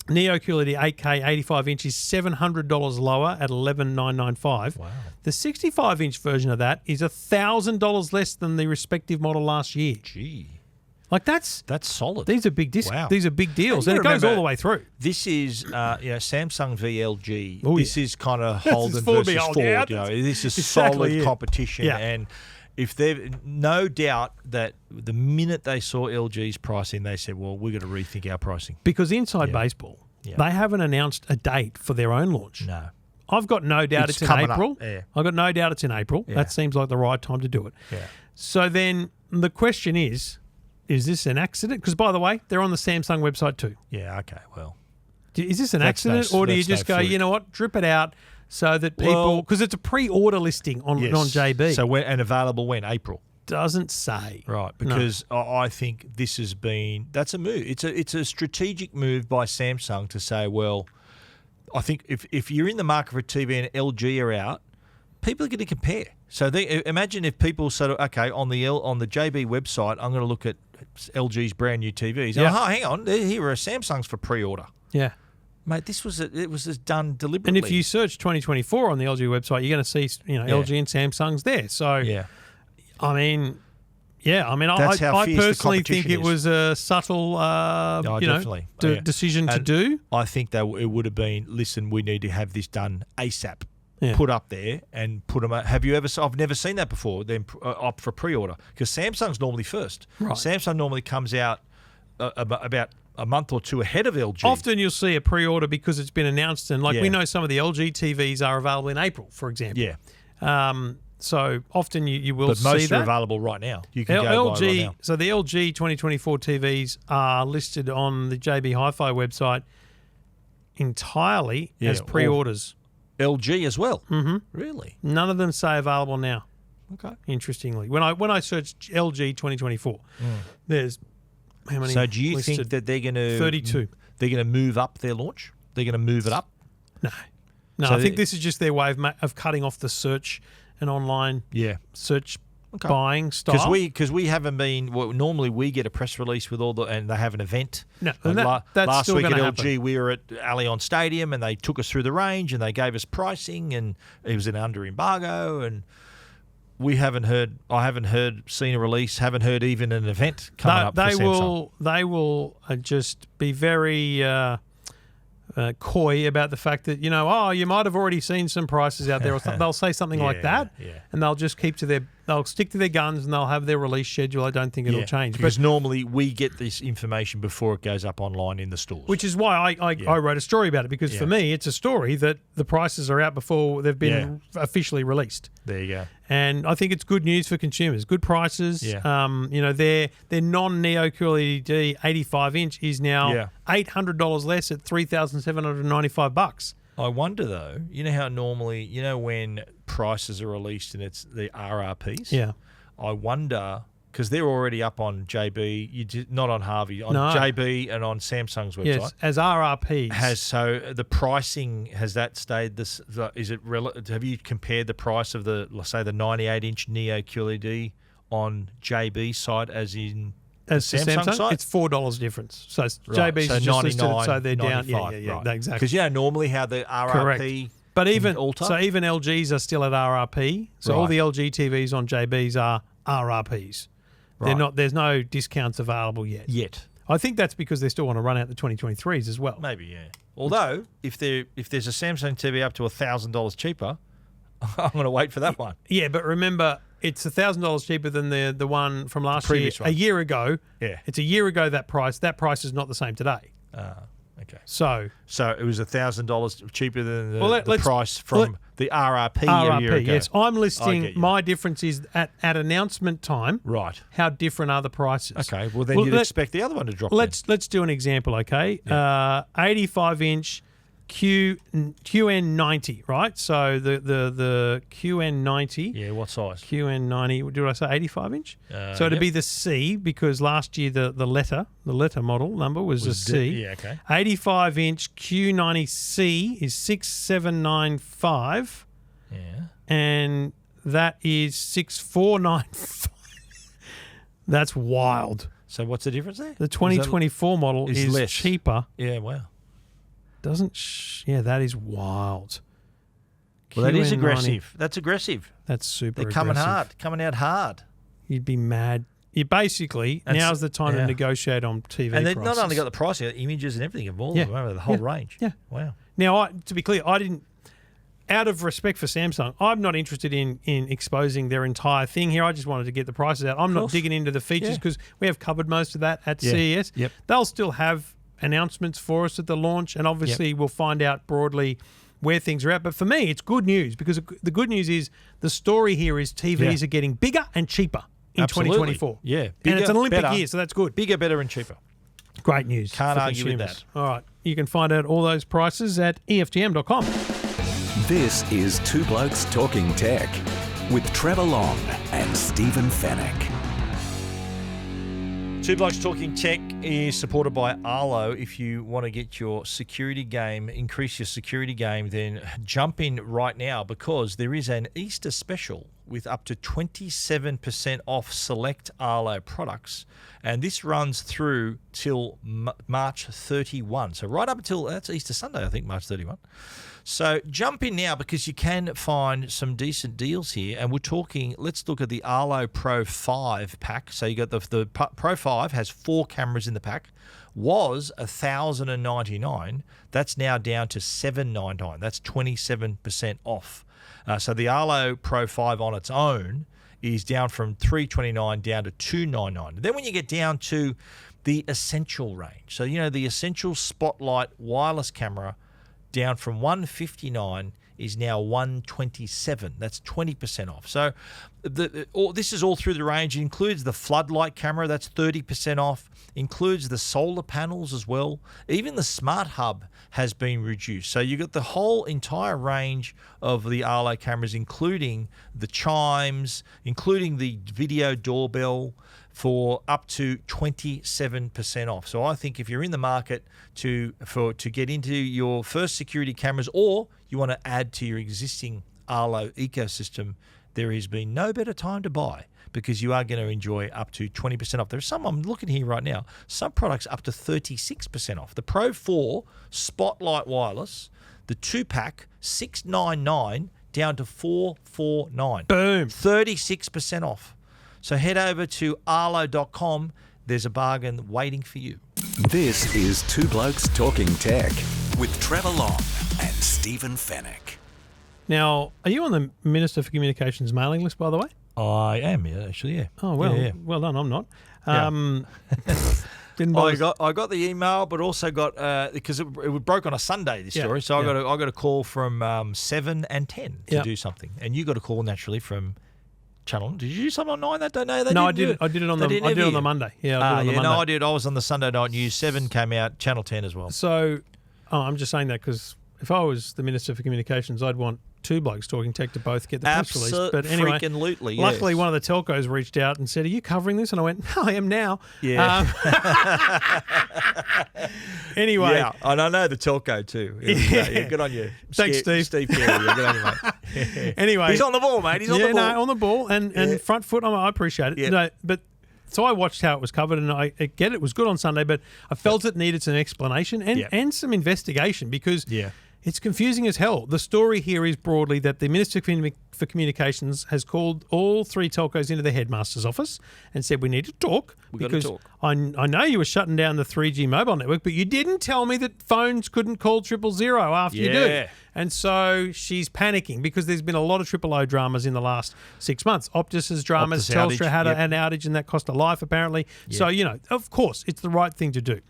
Neo QLED 8K 85-inch is $700 lower at $11,995. Wow. The 65-inch version of that is $1,000 less than the respective model last year. Gee. Like that's solid. These are big Wow. These are big deals, And and you it goes all remember- the way through. This is, Samsung v LG. Oh, this yeah. is kind of This Holden is Ford v versus Holden, Ford. yeah, This is exactly solid it. competition. Yeah. And if they've no doubt that the minute they saw LG's pricing, they said, well, we've got to rethink our pricing. Because Inside Baseball, they haven't announced a date for their own launch. No. I've got no doubt it's in coming April. up, yeah. I've got no doubt it's in April. Yeah. That seems like the right time to do it. Yeah. So then the question is this an accident? Because, by the way, they're on the Samsung website too. Yeah, okay, well. Is this an That's accident, no- or do you that's no just go, fluke. you know what, drip it out so that people... Well- Because it's a pre-order listing on JB. So and available when? April. Doesn't say. Right, because I think this has been... That's a move. It's a strategic move by Samsung to say, well, I think if you're in the market for TV and LG are out, people are going to compare. So imagine if people sort of, okay, on the JB website, I'm going to look at LG's brand new TVs. Yeah. Oh, hang on, here are Samsung's for pre-order. Yeah. Mate, it was done deliberately. And if you search 2024 on the LG website, you're going to see, LG and Samsung's there. So, yeah. I mean, That's how I fierce the personally think competition it was a subtle, definitely. Yeah. decision to And do. I think that it would have been, listen, we need to have this done ASAP. Yeah. Put up there and put them. Have you ever? I've never seen that before. Then opt for pre-order because Samsung's normally first. Right. Samsung normally comes out about a month or two ahead of LG. Often you'll see a pre-order because it's been announced, and we Yeah. know some of the LG TVs are available in April, for example. Yeah, So often you will but see most that. are available right now. You can go buy right LG, now. so the LG 2024 TVs are listed on the JB Hi-Fi website entirely as Yeah, pre-orders. LG as well. Mm-hmm. Really? None of them say available now. Okay. Interestingly, when I searched LG 2024, there's how many? So do you listed? think that they're going to 32? They're going to move up their launch? They're going to move it up? No. So I think this is just their way of cutting off the search and online search buying style. Because we haven't been. Well, normally we get a press release with and they have an event. No, Like and that's last still week at gonna LG, happen. we were at Allianz Stadium and they took us through the range and they gave us pricing and it was under embargo and we haven't heard. I haven't seen a release. Haven't heard even an event coming up. They for Samsung. they will just be very coy about the fact that you might have already seen some prices out there, or they'll say something like that, and they'll just they'll stick to their guns and they'll have their release schedule. I don't think it'll change, because normally we get this information before it goes up online in the stores. which is why I wrote a story about it, because for me it's a story that the prices are out before they've been officially released. There you go. And I think it's good news for consumers. Good prices. Yeah. Their non-Neo QLED 85-inch is now $800 less at $3,795. I wonder though, you know how normally, when prices are released and it's the RRPs? Yeah. I wonder, because they're already up on JB, not on Harvey, on No. JB and on Samsung's website. Yes, as RRPs. So the pricing, has that stayed this? Is it have you compared the price of let's say the 98-inch Neo QLED on JB side as in as the Samsung side? it's $4 difference. So Right, JB's so just listed it, 99, so they're down. 95, Yeah, right. exactly. Because normally how the RRP Correct. But even alter? so, even LGs are still at RRP. So all Right. the LG TVs on JBs are RRPs. They're Right. not. There's no discounts available yet. yet. I think that's because they still want to run out the 2023s as well. Maybe, yeah. Although, if there's a Samsung TV up to $1,000 cheaper, I'm going to wait for that one. Yeah, but remember, it's $1,000 cheaper than the one from last year. previous one. A year ago. Yeah. It's a year ago that price. That price is not the same today. Okay. So So it was $1,000 cheaper than the let's- price from the RRP, a year RRP, ago. yes. I'm I listing get you. my difference is at announcement time. Right. How different are the prices? Okay. Well, then you'd expect the other one to drop. Let's do an example, okay? 85-inch QN90, right? So the QN90. then. Yeah. What size? QN90. Did I say 85-inch? So it'd yep. be the C, because last year the letter model number was a C. Yeah. Okay. 85-inch Q90C is 6795, Yeah. and that is 6495. That's wild. So what's the difference there? The 2024 model is is less. cheaper. Yeah. Wow. that is wild. Well, that is QN90. aggressive. That's aggressive. That's super They're coming aggressive. hard, coming out hard. You'd be mad. You basically, now's the time to negotiate on TV And they've prices. not only got the price, they've got images and everything of all of them, the whole range. Yeah. Wow. Now, to be clear, I didn't, out of respect for Samsung, I'm not interested in exposing their entire thing here. I just wanted to get the prices out. I'm not digging into the features because we have covered most of that at CES. Yep. They'll still have announcements for us at the launch, and obviously we'll find out broadly where things are at. But for me, it's good news because the good news is the story here is TVs are getting bigger and cheaper in 2024. Yeah. Bigger, and it's an Olympic better, year, so that's good. Bigger, better and cheaper. Great news. Can't for argue with consumers. that. All right. You can find out all those prices at EFTM.com. This is Two Blokes Talking Tech with Trevor Long and Stephen Fennick. Two Blokes Talking Tech is supported by Arlo. If you want to get your security game, increase your security game, then jump in right now because there is an Easter special with up to 27% off select Arlo products. And this runs through till March 31. So right up until, that's Easter Sunday, I think, March 31. So jump in now because you can find some decent deals here. And we're talking, let's look at the Arlo Pro 5 pack. So you got the Pro 5 has 4 cameras in the pack. Was $1,099. That's now down to $799. That's 27% off. So the Arlo Pro 5 on its own is down from $329 down to $299. Then when you get down to the Essential range, so the Essential Spotlight wireless camera down from $159 is now $127. That's 20% off. So this is all through the range. It includes the floodlight camera. That's 30% off. Includes the solar panels as well. Even the Smart Hub has been reduced. So you've got the whole entire range of the Arlo cameras, including the chimes, including the video doorbell, for up to 27% off. So I think if you're in the market to get into your first security cameras, or you want to add to your existing Arlo ecosystem, there has been no better time to buy because you are going to enjoy up to 20% off. There's some, I'm looking here right now, some products up to 36% off. The Pro 4 Spotlight Wireless, the 2-pack, $699 down to $449. Boom. 36% off. So head over to arlo.com. There's a bargain waiting for you. This is Two Blokes Talking Tech with Trevor Long and Stephen Fennick. Now, are you on the Minister for Communications mailing list, by the way? I am, actually, yeah. Oh, well, Yeah. well done. I'm not. Didn't I bother. got the email, but also got because it broke on a Sunday. This story, so I got a call from 7 and 10 to do something, and you got a call naturally from Channel. Did you do something on 9 that day? No, I did it on the Monday. Yeah, I did it on the Monday. No, I did. I was on the Sunday night news. 7 came out. Channel 10 as well. So, I'm just saying that because if I was the Minister for Communications, I'd want Two Blokes Talking Tech to both get the press release. But anyway, freaking-lutely, luckily one of the telcos reached out and said, "Are you covering this?" And I went, "I am now." Yeah. Anyway. Yeah, and I know the telco too. Yeah, good on you. Thanks, Steve. Steve Carey. Yeah, good on you, mate. Anyway. He's on the ball, mate. He's on the ball. No, on the ball and front foot. I appreciate it. Yeah. No, but so I watched how it was covered, and I get it was good on Sunday, but I felt it needed some explanation and some investigation because it's confusing as hell. The story here is broadly that the Minister for Communications has called all 3 telcos into the headmaster's office and said, we need to talk because I know you were shutting down the 3G mobile network, but you didn't tell me that phones couldn't call 000 after you do. And so she's panicking because there's been a lot of 000 dramas in the last 6 months. Optus's dramas, Telstra had an outage and that cost a life apparently. So, of course, it's the right thing to do.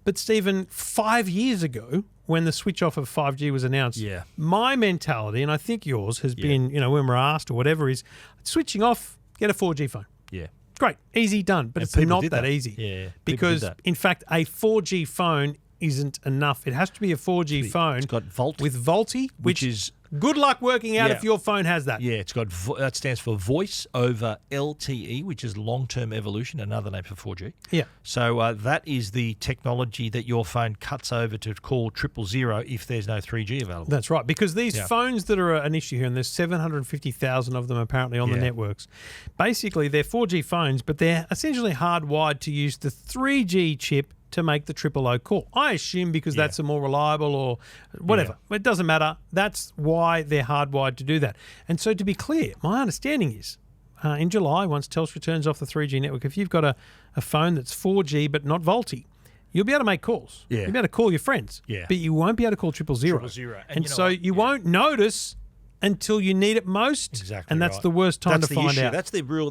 But Stephen, 5 years ago, when the switch off of 5G was announced, my mentality, and I think yours has been, when we're asked or whatever, is switching off, get a 4G phone. Yeah. Great, easy done, but it's not that easy. Yeah. Because, in fact, a 4G phone isn't enough. It has to be a 4G phone. It's got Volt. With VoLTE, which is good luck working out if your phone has that. Yeah, it's got that stands for Voice over LTE, which is long-term evolution, another name for 4G. Yeah. So that is the technology that your phone cuts over to call 000 if there's no 3G available. That's right, because these phones that are an issue here, and there's 750,000 of them apparently on the networks, basically they're 4G phones, but they're essentially hardwired to use the 3G chip to make the 000 call. I assume because that's a more reliable or whatever. It doesn't matter. That's why they're hardwired to do that. And so to be clear, my understanding is in July, once Telstra turns off the 3G network, if you've got a phone that's 4G but not VoLTE, you'll be able to make calls. Yeah. You'll be able to call your friends. Yeah. But you won't be able to call 000. And so you won't notice until you need it most. Exactly. And that's right. the worst time That's to the find issue. out.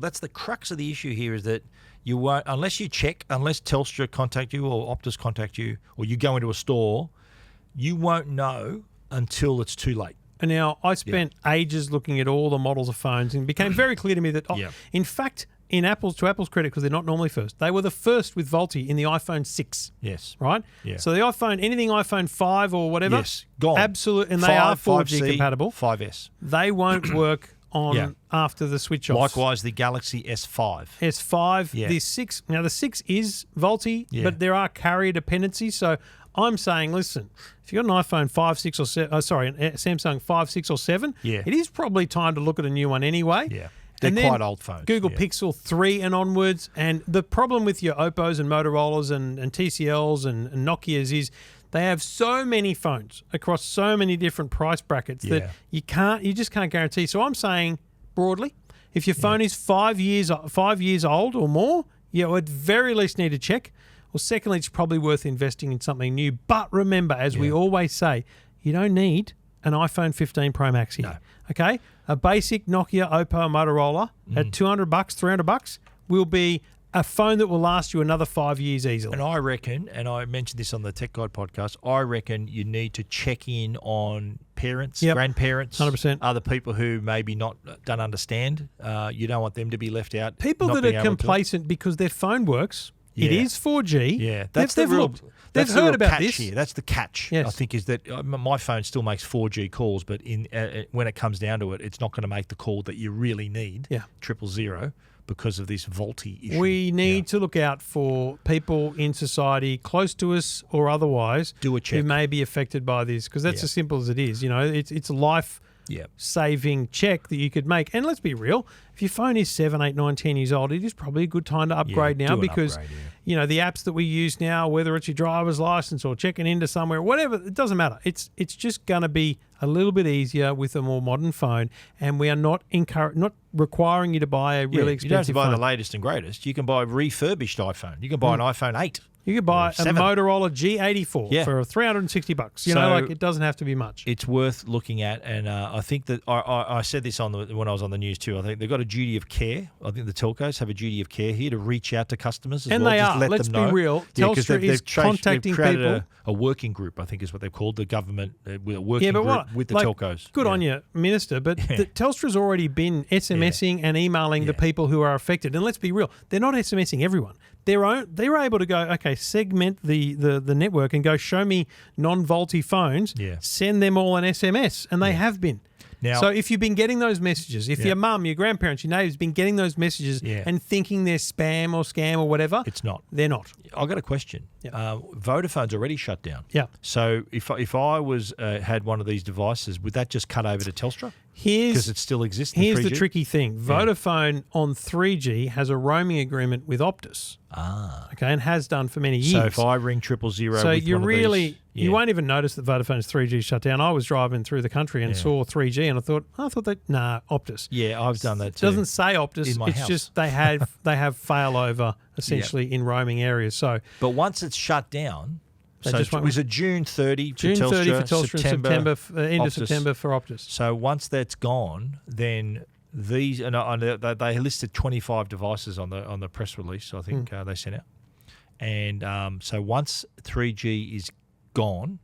That's the crux of the issue here is that you won't, unless you check, unless Telstra contact you or Optus contact you or you go into a store, you won't know until it's too late. And now, I spent ages looking at all the models of phones and it became very clear to me that, in fact, to Apple's credit, because they're not normally first, they were the first with VoLTE in the iPhone 6. Yes. Right? Yeah. So the anything iPhone 5 or whatever, gone. Absolutely, and they are 4G 5C, compatible. 5S. They won't work on after the switch off. Likewise, the Galaxy S5. S5, Yeah. the 6. Now, the 6 is VoLTE, but there are carrier dependencies. So I'm saying, listen, if you've got an iPhone 5, 6 or 7, a Samsung 5, 6 or 7, it is probably time to look at a new one anyway. Yeah. They're quite old phones. Google Pixel 3 and onwards. And the problem with your Oppos and Motorola's and TCLs and Nokias is they have so many phones across so many different price brackets that you just can't guarantee. So I'm saying broadly, if your phone is 5 years old or more, you at very least need to check. Well, secondly, it's probably worth investing in something new. But remember, as we always say, you don't need an iPhone 15 Pro Max here. No. Okay? A basic Nokia, Oppo, Motorola at $200, $300 will be a phone that will last you another 5 years easily. And I reckon, and I mentioned this on the Tech Guide podcast, I reckon you need to check in on parents, grandparents, 100%. other people who maybe don't understand. You don't want them to be left out. People that are complacent because their phone works. Yeah. It is 4G. Yeah, that's they've the real. looked. That's They've the heard real about catch this. here. That's the catch. Yes. I think is that my phone still makes 4G calls, but when it comes down to it, it's not going to make the call that you really need. 000 because of this VoLTE issue. We need to look out for people in society close to us or otherwise Do a check. who may be affected by this, because that's as simple as it is. You know, it's a life-saving check that you could make. And let's be real, if your phone is 7, 8, 9, 10 years old, it is probably a good time to upgrade now, because you know the apps that we use now, whether it's your driver's license or checking into somewhere, whatever, it doesn't matter. It's just going to be a little bit easier with a more modern phone, and we are not requiring you to buy a really expensive You don't have to buy phone. the latest and greatest. You can buy a refurbished iPhone. You can buy an iPhone 8. You could buy a 7. Motorola G84 for $360. You know, like it doesn't have to be much. It's worth looking at, and I think that I said this when I was on the news too. I think they've got a duty of care. I think the telcos have a duty of care here to reach out to customers as and well. they Just are. let Let's them know. be real. Telstra is contacting they've created people. A working group, I think, is what they've called the government working group with the telcos. Good on you, Minister. But Telstra's already been SMSing and emailing the people who are affected. And let's be real, they're not SMSing everyone. They're able to go, okay, segment the network and go, show me non-VoLTE phones, send them all an SMS, and they have been. Now, so if you've been getting those messages, if your mum, your grandparents, your neighbours been getting those messages and thinking they're spam or scam or whatever, it's not. They're not. I've got a question. Vodafone's already shut down. Yeah. So if I was had one of these devices, would that just cut over to Telstra? Because it still exists in 3G? Here's the tricky thing. Vodafone on 3G has a roaming agreement with Optus. Okay, and has done for many years. So if I ring 000 so with you one really of these, you won't even notice that Vodafone's 3G shut down. I was driving through the country and saw 3G, and I thought Optus. Yeah, I've done that too. It doesn't say Optus. In my it's house. just they have failover essentially in roaming areas. So, but once it's shut down. So just was it June 30 for June 30 for Telstra, September, end Optus. of September for Optus. So once that's gone, then these and they listed 25 devices on the press release. I think they sent out, and so once 3G is gone,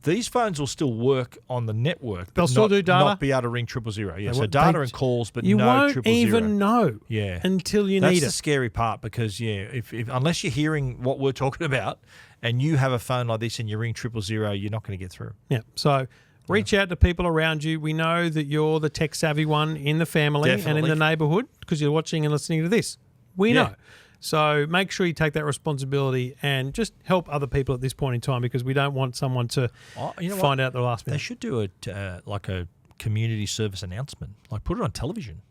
these phones will still work on the network. They'll still do data. Not be able to ring 000. Yeah, so data and calls, but you no won't 000. even know. Yeah, until you need it. That's the scary part, because if unless you're hearing what we're talking about, and you have a phone like this and you ring 000, you're not going to get through. Yeah. So reach out to people around you. We know that you're the tech savvy one in the family and in the neighbourhood because you're watching and listening to this. We know. So make sure you take that responsibility and just help other people at this point in time, because we don't want someone to find out the last minute. They should do like a community service announcement, like put it on television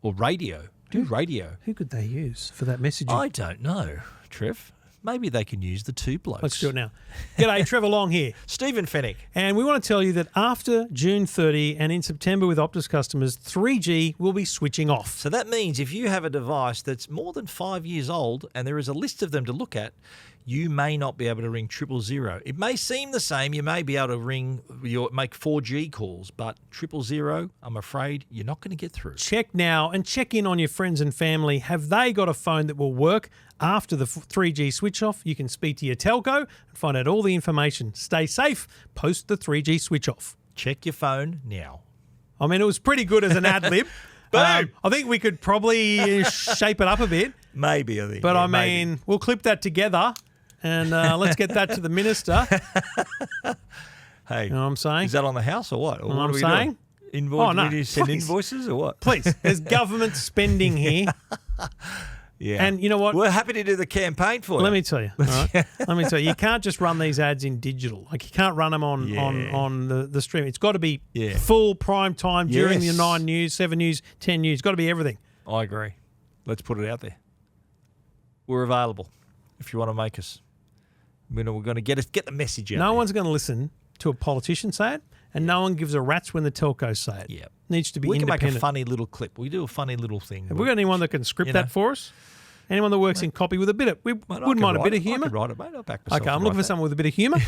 or radio. Do radio. Who could they use for that messaging? I don't know, Trev. maybe they can use the Two Blokes. Let's do it now. G'day, Trevor Long here. Stephen Fennick. And we want to tell you that after June 30 and in September with Optus customers, 3G will be switching off. So that means if you have a device that's more than 5 years old and there is a list of them to look at, you may not be able to ring 000. It may seem the same. You may be able to make 4G calls, but 000, I'm afraid you're not going to get through. Check now and check in on your friends and family. Have they got a phone that will work after the 3G switch off? You can speak to your telco and find out all the information. Stay safe post the 3G switch off. Check your phone now. I mean, it was pretty good as an ad lib. I think we could probably shape it up a bit. Maybe, I think. But yeah, I mean, we'll clip that together. And let's get that to the minister. Hey, you know what I'm saying? Is that on the house or what? Or You know what I'm are we saying? doing? Invoice? No, Do you send please. invoices or what? Please, there's government spending here. Yeah. And you know what? We're happy to do the campaign for you. Let me tell you. All right? Let me tell you. You can't just run these ads in digital. Like, you can't run them on the stream. It's got to be full prime time during the 9 News, 7 News, 10 News. It's got to be everything. I agree. Let's put it out there. We're available if you want to make us. We're going to get the message out. No one's going to listen to a politician say it, and no one gives a rat's when the telcos say it. Yeah. Needs to be we independent. can make a funny little clip. We do a funny little thing. Have we got anyone that can script that for us? Anyone that works in copy with a bit of... We wouldn't mind a bit of humour. I can write it, mate. I'll back myself. Okay, I'm looking for someone with a bit of humour.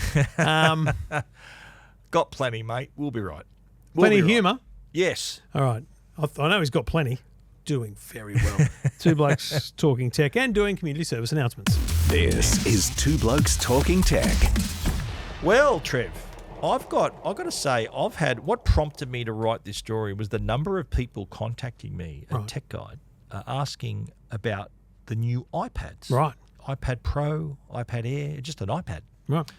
Got plenty, mate. We'll be right. Plenty of humour? Yes. All right. I know he's got plenty. Doing very well. Two Blokes Talking Tech and doing community service announcements. This is Two Blokes Talking Tech. Well, Trev, I've got to say, what prompted me to write this story was the number of people contacting me at Tech Guide asking about the new iPads. Right. iPad Pro, iPad Air, just an iPad. Right.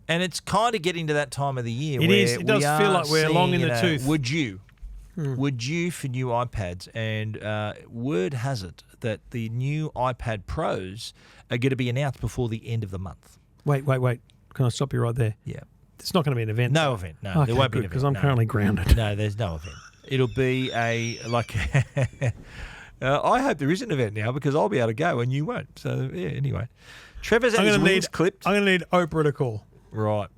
And it's kind of getting to that time of the year It where is. It does feel like we're long in the tooth. Would you for new iPads? And word has it that the new iPad Pros are going to be announced before the end of the month. Wait. Can I stop you right there? Yeah. It's not going to be an event. No event. No, okay, there won't be an event. Because I'm currently grounded. No, there's no event. It'll be I hope there is an event now because I'll be able to go and you won't. So, yeah, anyway. Trevor's had his wings clipped. I'm going to need Oprah to call. Right.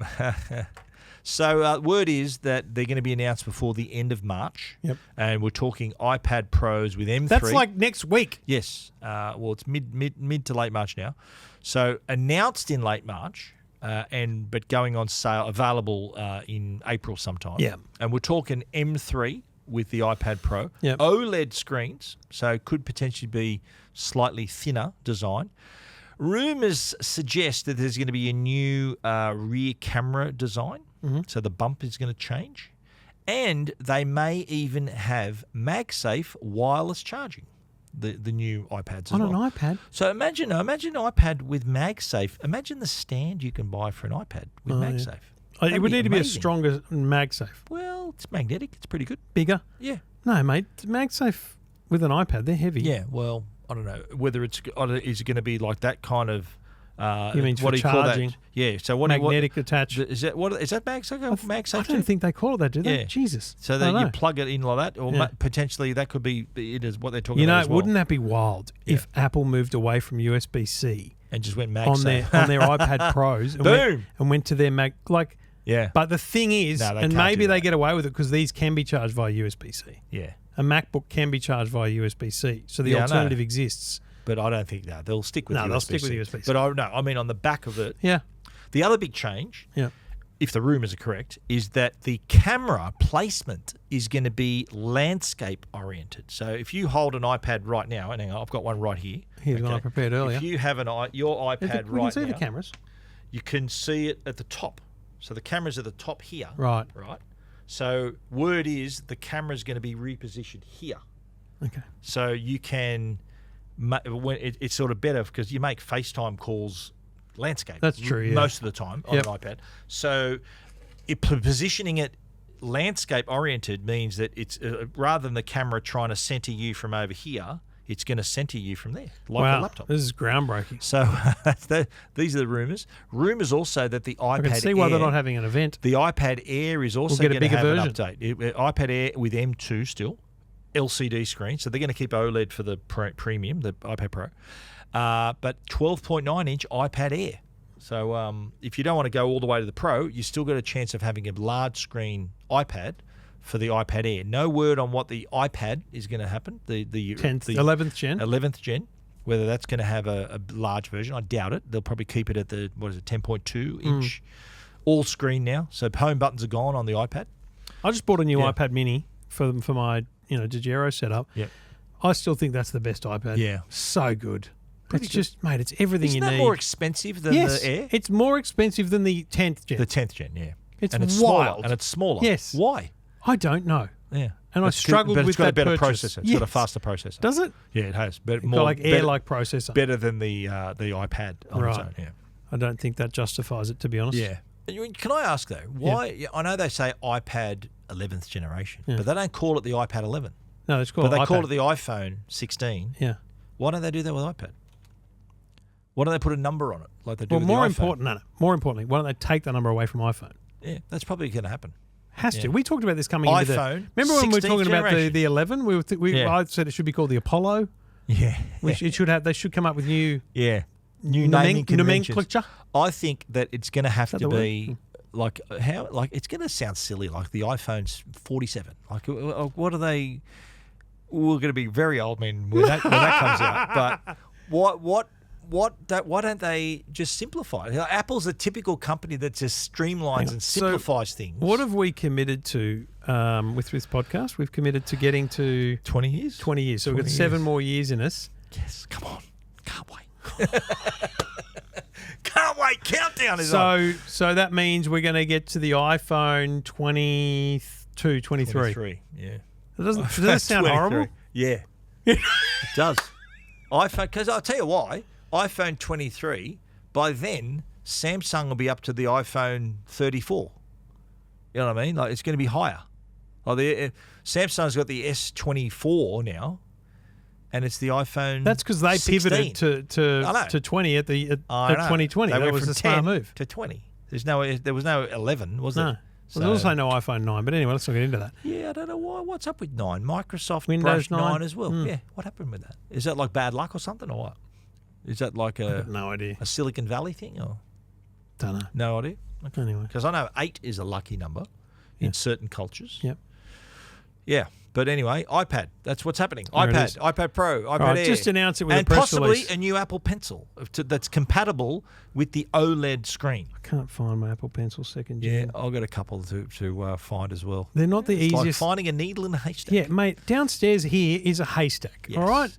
So word is that they're going to be announced before the end of March. Yep. And we're talking iPad Pros with M3. That's like next week. Yes. Well, it's mid to late March now. So announced in late March, but going on sale, available in April sometime. Yeah. And we're talking M3 with the iPad Pro. Yep. OLED screens, so could potentially be slightly thinner design. Rumours suggest that there's going to be a new rear camera design, so the bump is going to change. And they may even have MagSafe wireless charging, the new iPads as well. On an iPad? So imagine an iPad with MagSafe. Imagine the stand you can buy for an iPad with MagSafe. Yeah. It would need to be a stronger MagSafe. Well, it's magnetic. It's pretty good. Bigger? Yeah. No, mate. MagSafe with an iPad, they're heavy. Yeah, well, I don't know whether is it going to be like that kind of. You mean what for do you call charging? that? Yeah. So what magnetic attach? Is that MagSafe? I don't think they call it that, do they? Yeah. Jesus. So that you plug it in like that, or potentially that could be it is what they're talking about. As well. Wouldn't that be wild if Apple moved away from USB-C and just went MagSafe on their iPad Pros and went to their Mac like. Yeah. But the thing is, and maybe they get away with it because these can be charged via USB-C. Yeah. A MacBook can be charged via USB-C, so the alternative exists. But I don't think they'll stick with USB-C. They'll stick with USB-C. But I mean on the back of it. Yeah. The other big change, yeah, if the rumours are correct, is that the camera placement is going to be landscape oriented. So if you hold an iPad right now, and hang on, I've got one right here. Here's one I prepared earlier. If you have your iPad right now, we can see the cameras. You can see it at the top. So the camera's at the top here. Right. Right. So word is the camera's going to be repositioned here. Okay. So you can, it's sort of better because you make FaceTime calls landscape. That's true, yeah. Most of the time on an iPad. So positioning it landscape oriented means that it's rather than the camera trying to center you from over here, it's going to center you from there, like a laptop. This is groundbreaking. So these are the rumours. Rumours also that the iPad Air... I can see why they're not having an event. The iPad Air is also going to have version. an update. iPad Air with M2 still. LCD screen, so they're going to keep OLED for the premium, the iPad Pro, but 12.9-inch iPad Air. So if you don't want to go all the way to the Pro, you still got a chance of having a large screen iPad for the iPad Air. No word on what the iPad is going to happen. The 11th gen. 11th gen. Whether that's going to have a large version, I doubt it. They'll probably keep it at the 10.2 inch all screen now. So home buttons are gone on the iPad. I just bought a new iPad Mini for my Dejero setup. Yep. I still think that's the best iPad. Yeah. So good. Pretty It's good. just, mate, it's everything Isn't you that need. more expensive than Yes, the Air? it's more expensive than the 10th gen. The 10th gen, yeah. It's and it's wild. smaller. And it's smaller. Yes. Why? I don't know. Yeah. And I struggled but with it's got that a better purchase. processor. It's got a Yes. faster processor. Does it? Yeah, it has. But It's more got like better, Air-like processor. better than the iPad on its Right. own. Yeah. I don't think that justifies it, to be honest. Yeah. Can I ask though, why? I know they say iPad 11th generation, Yeah. but they don't call it the iPad 11. No, it's called But they iPad. call it the iPhone 16. Yeah. Why don't they do that with iPad? Why don't they put a number on it like they do Well, with more the iPhone? more importantly, why don't they take the number away from iPhone? Yeah, that's probably going to happen. Has to. Yeah. We talked about this coming into the... iPhone, Remember when we were 16th talking about generation. the 11? Yeah. I said it should be called the Apollo. Yeah. Which it should have. They should come up with new New naming conventions. nomenclature. I think that it's going to have that to the be like it's going to sound silly, like the iPhone's 47. Like what are they? We're going to be very old men when that comes out. But why don't they just simplify it? Apple's a typical company that just streamlines and simplifies things. What have we committed to with this podcast? We've committed to getting to 20 years? 20 years. So we've 20 got 7 years. more years in us. Yes, come on. Can't wait. Can't wait. Countdown is on. So that means we're going to get to the iPhone 22, 23. 23, yeah. Does that sound 23. horrible? Yeah, it does. iPhone, because I'll tell you why. iPhone 23, by then, Samsung will be up to the iPhone 34. You know what I mean? Like, it's going to be higher. Like Samsung's got the S24 now, and it's the iPhone. That's because they 16. pivoted to 20 at 2020. They That went was from a smart 10 move. to 20. There was no 11, was No. there? Well, there's also no iPhone 9. But anyway, let's not get into that. Yeah, I don't know why. What's up with 9? Microsoft Windows brushed 9 9 as well. Yeah, what happened with that? Is that like bad luck or something, or what? Is that like I have no idea. a Silicon Valley thing, or Don't know. no idea? Okay. Anyway. Because I know 8 is a lucky number in certain cultures. Yep. Yeah, but anyway, iPad. That's what's happening. There it is. iPad Pro, iPad Right, Air. just announce it with and a press possibly release. a new Apple Pencil that's compatible with the OLED screen. I can't find my Apple Pencil second Yeah, gen. I've got a couple to find as well. They're not the It's like easiest. finding a needle in a haystack. Yeah, mate, downstairs here is a haystack, Yes. all right?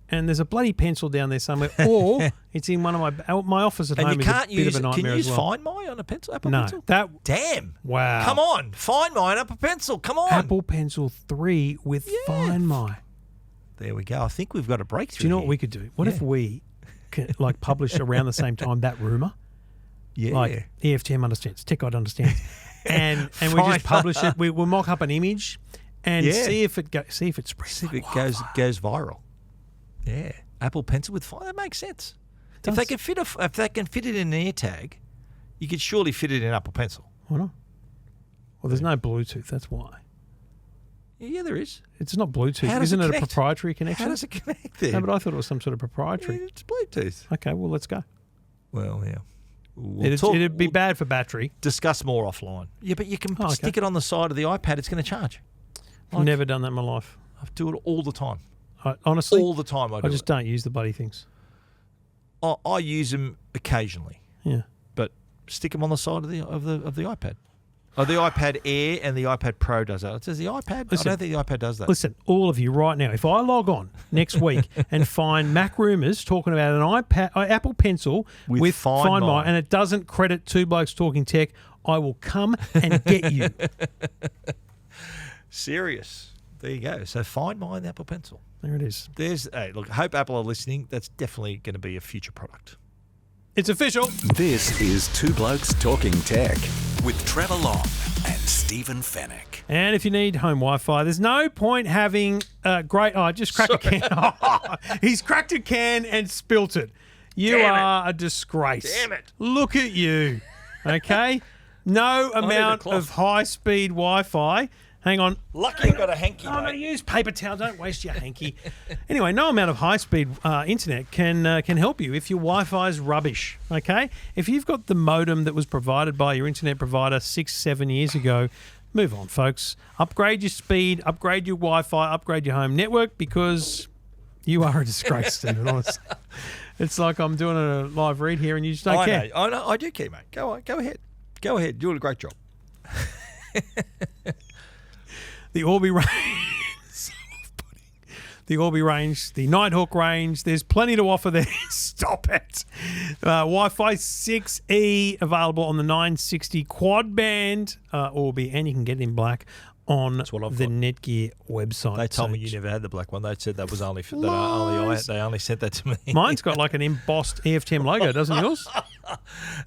And there's a bloody pencil down there somewhere, or it's in one of my office at And home you is a can't bit use of a Can nightmare you use as well. Find My on a pencil? Apple No, Pencil? that Damn. wow. Come on. Find My on Apple Pencil. Come on. Apple Pencil 3 with Find My. There we go. I think we've got a breakthrough. Do you know what here. we could do? What if we could, publish around the same time that rumor? Yeah. Like EFTM understands, TechGuide understands, and we Find just publish it. We'll mock up an image and see if it spreads. See if it like goes viral. Yeah. Apple Pencil with Find. That makes sense. It If they does. can fit it in an AirTag, you could surely fit it in Apple Pencil. Why not? Well, there's no Bluetooth. That's why. Yeah, there is. It's not Bluetooth. How does Isn't it it a connect? proprietary connection? How does it connect there? No, but I thought it was some sort of proprietary. It's Bluetooth. Okay, well, let's go. Well, yeah. It'd be bad for battery. Discuss more offline. Yeah, but you can Oh, okay. stick it on the side of the iPad. It's going to charge. I've never done that in my life. I do it all the time. Honestly, All the time I do I just don't use the bloody things. I use them occasionally, Yeah. but stick them on the side of the iPad. Oh, the iPad Air and the iPad Pro does that. Does the iPad? Listen, I don't think the iPad does that. Listen, all of you right now, if I log on next week and find Mac Rumours talking about an Apple Pencil with Find My, and it doesn't credit Two Blokes Talking Tech, I will come and get you. Serious. There you go. So Find My and Apple Pencil. There it is. Hey, look, I hope Apple are listening. That's definitely going to be a future product. It's official. This is Two Blokes Talking Tech with Trevor Long and Stephen Fennick. And if you need home Wi-Fi, there's no point having great... Oh, just crack a can. He's cracked a can and spilt it. You are a disgrace. Damn it. Look at you. Okay? No amount cloth. of high-speed Wi-Fi Hang on. Lucky I got a hanky, Oh, no, mate. use paper towel. Don't waste your hanky. Anyway, no amount of high-speed internet can help you if your Wi-Fi is rubbish, okay? If you've got the modem that was provided by your internet provider 6-7 years ago, move on, folks. Upgrade your speed, upgrade your Wi-Fi, upgrade your home network because you are a disgrace, Stephen, honestly. It's like I'm doing a live read here and you just don't care. I know. I do care, mate. Go ahead. Go ahead. You're doing a great job. The Orbi range, the Orbi range, the Nighthawk range. There's plenty to offer there. Stop it. Wi-Fi 6E available on the 960 quad band Orbi, and you can get it in black on the Netgear website. They told me you never had the black one. They said that was only for they only sent that to me. Mine's got like an embossed EFTM logo, doesn't yours?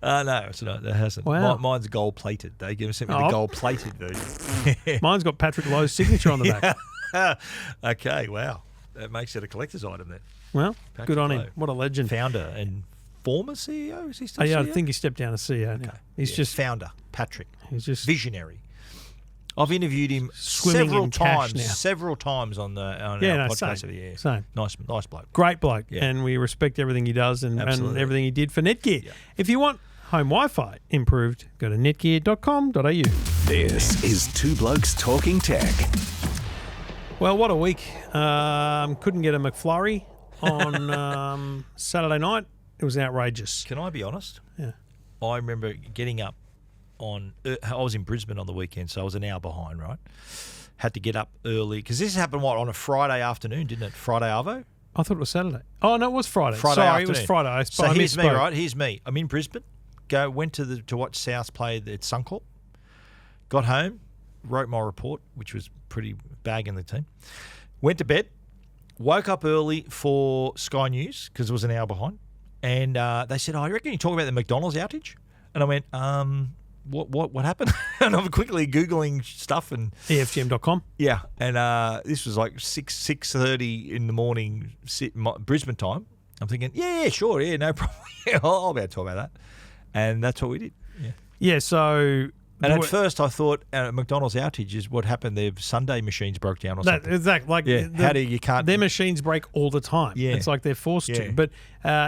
No, it's not. It hasn't. Wow. Mine's gold plated. They sent me the gold plated version. Mine's got Patrick Lowe's signature on the back. Okay, wow. That makes it a collector's item then. Well, Patrick good on him. Lowe. What a legend. Founder and former CEO? Is he still Yeah, CEO? I think he stepped down as CEO now. He's just founder, Patrick. He's just Visionary. I've interviewed him Swimming several in cash times. now. Several times on our podcast of the year. Same. Nice bloke. Great bloke, Yeah. and we respect everything he does and Absolutely. everything he did for Netgear. Yeah. If you want home Wi-Fi improved, go to netgear.com.au. This is Two Blokes Talking Tech. Well, what a week. Couldn't get a McFlurry on Saturday night. It was outrageous. Can I be honest? Yeah. I remember getting up I was in Brisbane on the weekend, so I was an hour behind, right? Had to get up early because this happened on a Friday afternoon, didn't it? Friday Arvo? I thought it was Saturday. Oh, no, it was Friday. Friday Sorry, afternoon. it was Friday. I So here's me, misspoke. right? Here's me. I'm in Brisbane. Went to watch South play at Suncorp. Got home, wrote my report, which was pretty bagging the team. Went to bed. Woke up early for Sky News because it was an hour behind, and they said, "Oh, I reckon you talk about the McDonald's outage." And I went, What happened? And I'm quickly Googling stuff and EFTM.com. yeah, and this was like 6:30 in the morning Brisbane time. I'm thinking, yeah, sure, yeah, no problem. Yeah, I'll be able to talk about that. And that's what we did. Yeah. Yeah, so... And at first I thought McDonald's outage is what happened. Their Sunday machines broke down or something. Exactly. Like Yeah, you can't... Their machines break all the time. Yeah. It's like they're forced Yeah. to. But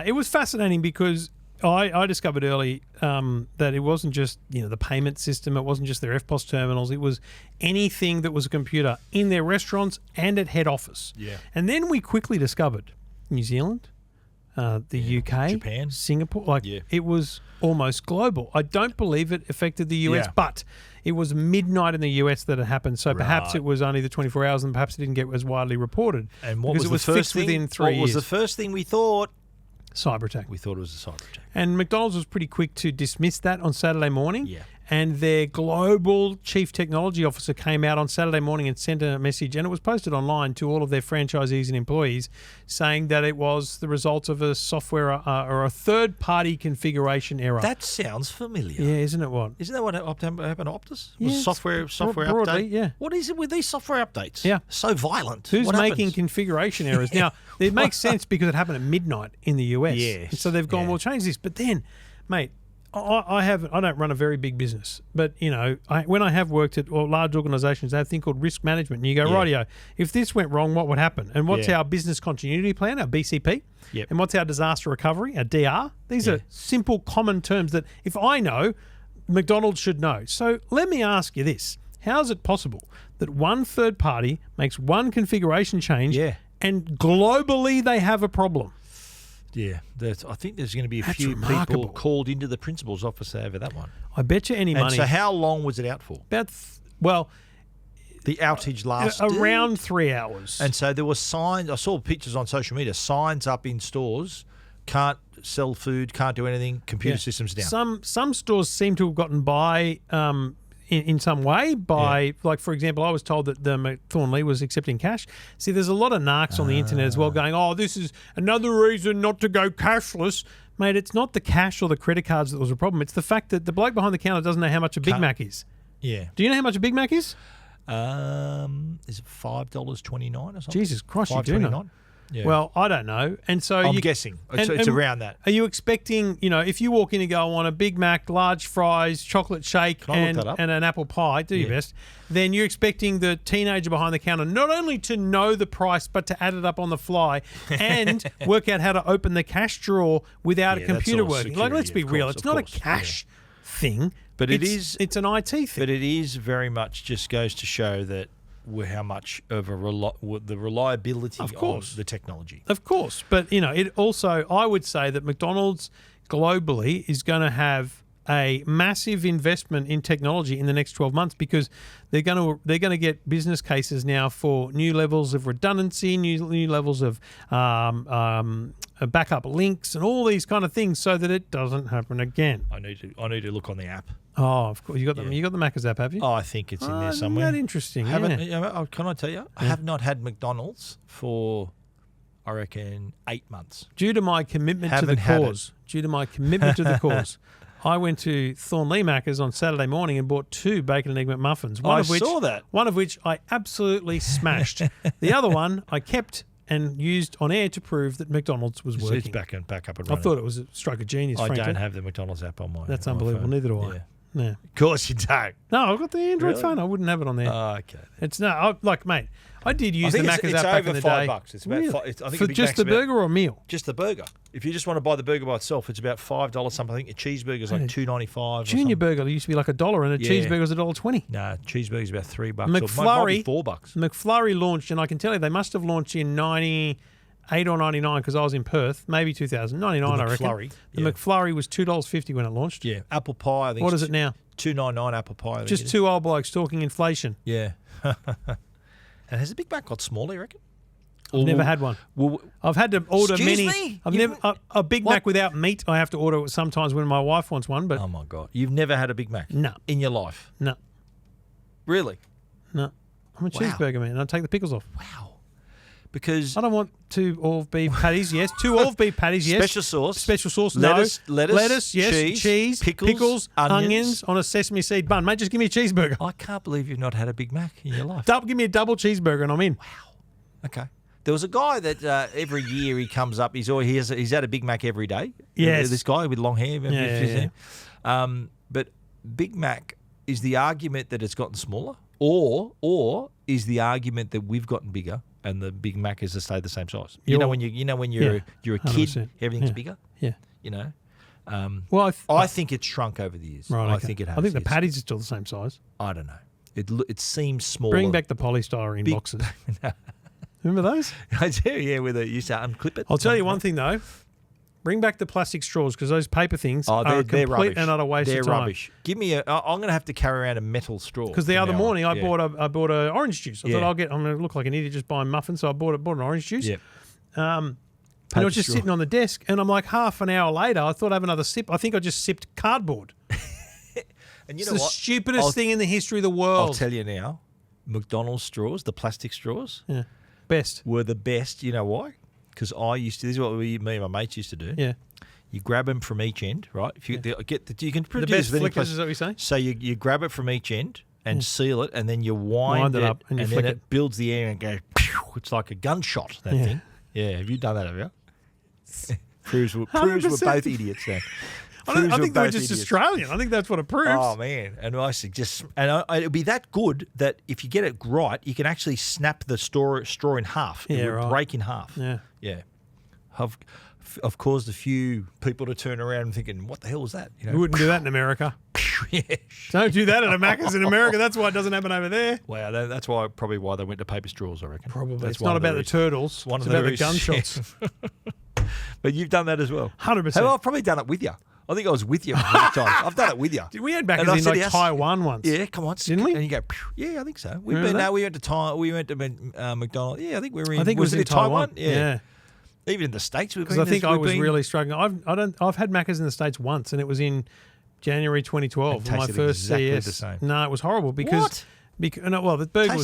it was fascinating because I discovered early that it wasn't just the payment system. It wasn't just their FPOS terminals. It was anything that was a computer in their restaurants and at head office. Yeah. And then we quickly discovered New Zealand, the UK, Japan. Singapore. It was almost global. I don't believe it affected the US, Yeah. but it was midnight in the US that it happened. So perhaps Right. it was only the 24 hours and perhaps it didn't get as widely reported. And what because was it the was first fixed thing? within 3 What was years. the first thing we thought? Cyber attack. We thought it was a cyber attack. And McDonald's was pretty quick to dismiss that on Saturday morning. Yeah. And their global chief technology officer came out on Saturday morning and sent a message, and it was posted online to all of their franchisees and employees, saying that it was the result of a software or a third-party configuration error. That sounds familiar. Yeah, isn't it what? Isn't that what happened to Optus? Yeah, Was software broadly, update? yeah. What is it with these software updates? Yeah. So violent. Who's What making happens? configuration errors? Now, it makes sense because it happened at midnight in the US. Yes, And so they've gone, yeah. well, change this. But then, mate, I don't run a very big business, but when I have worked at large organisations, they have a thing called risk management. And you go, Yeah. rightio, if this went wrong, what would happen? And what's Yeah. our business continuity plan, our BCP? Yep. And what's our disaster recovery, our DR? These Yeah. are simple, common terms that if I know, McDonald's should know. So let me ask you this. How is it possible that one third party makes one configuration change Yeah. and globally they have a problem? Yeah, I think there's going to be a That's few remarkable. people called into the principal's office over that one. I bet you any And money. so how long was it out for? About, well, The outage lasted? around 3 hours. And so there were signs. I saw pictures on social media, signs up in stores, can't sell food, can't do anything, computer systems down. Some stores seem to have gotten by in some way by, like, for example, I was told that the Thornley was accepting cash. See, there's a lot of narcs on the internet as well going, oh, this is another reason not to go cashless. Mate, it's not the cash or the credit cards that was a problem. It's the fact that the bloke behind the counter doesn't know how much a Big Mac is. Yeah. Do you know how much a Big Mac is? Is it $5.29 or something? Jesus Christ, you do know. $5.29? Yeah. Well, I don't know. And so I'm guessing. It's around that. Are you expecting, if you walk in and go, I want a Big Mac, large fries, chocolate shake, and an apple pie, do your best, then you're expecting the teenager behind the counter not only to know the price, but to add it up on the fly and work out how to open the cash drawer without a computer working. Security, Let's be real. It's not a cash thing. But it's an IT thing. But it is very much just goes to show that how much of the reliability of the technology. Of course. But, it also, I would say that McDonald's globally is going to have a massive investment in technology in the next 12 months because they're going to get business cases now for new levels of redundancy, new levels of backup links and all these kind of things so that it doesn't happen again. I need to look on the app. Oh, of course. You got the Maccas app, have you? Oh, I think it's in there somewhere. Isn't that interesting? Can I tell you? I have not had McDonald's for, I reckon, 8 months. Due to my commitment to the cause. I went to Thornlea Maccas on Saturday morning and bought 2 bacon and egg McMuffins. One of which I absolutely smashed. The other one I kept and used on air to prove that McDonald's was working. It's back up and running. I thought it was a stroke of genius, frankly. I don't have the McDonald's app on my That's on unbelievable. my phone. Neither do I. Yeah. Yeah. Of course you don't. No, I've got the Android phone. I wouldn't have it on there. Oh, okay. It's mate, I did use the Maccas app back in the day. $5. It's about really? I think for just the burger or meal? Just the burger. If you just want to buy the burger by itself, it's about $5 something. I think a cheeseburger's like $2.95. Junior burger used to be like $1 and a cheeseburger's $1.20. No, cheeseburger's about $3. McFlurry, or might be $4. McFlurry launched, and I can tell you they must have launched in 98 or 99 because I was in Perth, maybe 2099, I reckon. The McFlurry was $2.50 when it launched. Yeah, apple pie. I think what is it now? $2.99 apple pie. Just 2 old blokes talking inflation. Yeah. And has the Big Mac got smaller, you reckon? I've never had one. I've had to order me? A Big Mac without meat. I have to order it sometimes when my wife wants one. But oh my God, you've never had a Big Mac? No. In your life? No. Really? No. I'm a cheeseburger man. I take the pickles off. Wow. Because I don't want 2 all beef patties. Yes, 2 all beef patties. Yes. Special sauce. Lettuce. Yes. Cheese. Pickles. Onions on a sesame seed bun. Mate, just give me a cheeseburger. I can't believe you've not had a Big Mac in your life. Give me a double cheeseburger and I'm in. Wow. Okay. There was a guy that every year he comes up. He's had a Big Mac every day. Yes. This guy with long hair. Yeah. But Big Mac is the argument that it's gotten smaller, or is the argument that we've gotten bigger and the Big Mac has to stay the same size? When you're a kid, 100%. everything's bigger. Yeah. Well, I think it's shrunk over the years. Right, I think it has. I think the patties are still the same size. I don't know. It seems smaller. Bring back the polystyrene boxes. Remember those? I do, yeah, where they used to unclip it. I'll tell you one thing, though. Bring back the plastic straws because those paper things are a complete and utter waste of time. They're rubbish. Give me I'm going to have to carry around a metal straw. Because the other morning I bought a orange juice. I thought I'm going to look like an idiot just buying muffins, so I bought an orange juice. Yeah. And it was just sitting on the desk, and I'm like half an hour later, I thought I'd have another sip. I think I just sipped cardboard. And you it's know the what? stupidest thing in the history of the world. I'll tell you now, McDonald's straws, the plastic straws, were the best. You know why? Because this is what me and my mates used to do. Yeah. You grab them from each end, right? If you you can produce the best flickers, is that what you're saying? So you grab it from each end and seal it, and then you wind it up, and then it builds the air and goes. Pew, it's like a gunshot. That thing. Yeah. Have you done that? Have you? proves we're both idiots. Then. I think they were just Australian. I think that's what it proves. Oh man! And I suggest, it'll be that good that if you get it right, you can actually snap the straw in half. It would break in half. Yeah. I've caused a few people to turn around and thinking, what the hell was that? You wouldn't do that in America. Don't do that at a Maccas in America. That's why it doesn't happen over there. Wow, that's probably why they went to paper straws, I reckon. Probably. It's not about the turtles. It's about the gunshots. But you've done that as well. 100%. Hey, well, I've probably done it with you. I think I was with you many times. I've done it with you. We had Maccas in Taiwan once. Yeah, come on. Didn't we? And you go, yeah, I think so. We went to McDonald. Yeah, I think we were in. I think it was in Taiwan. Yeah. Even in the States, because I think I was really struggling. I've had Maccas in the States once, and it was in January 2012. My first exactly CS. The same. No, it was horrible because the burger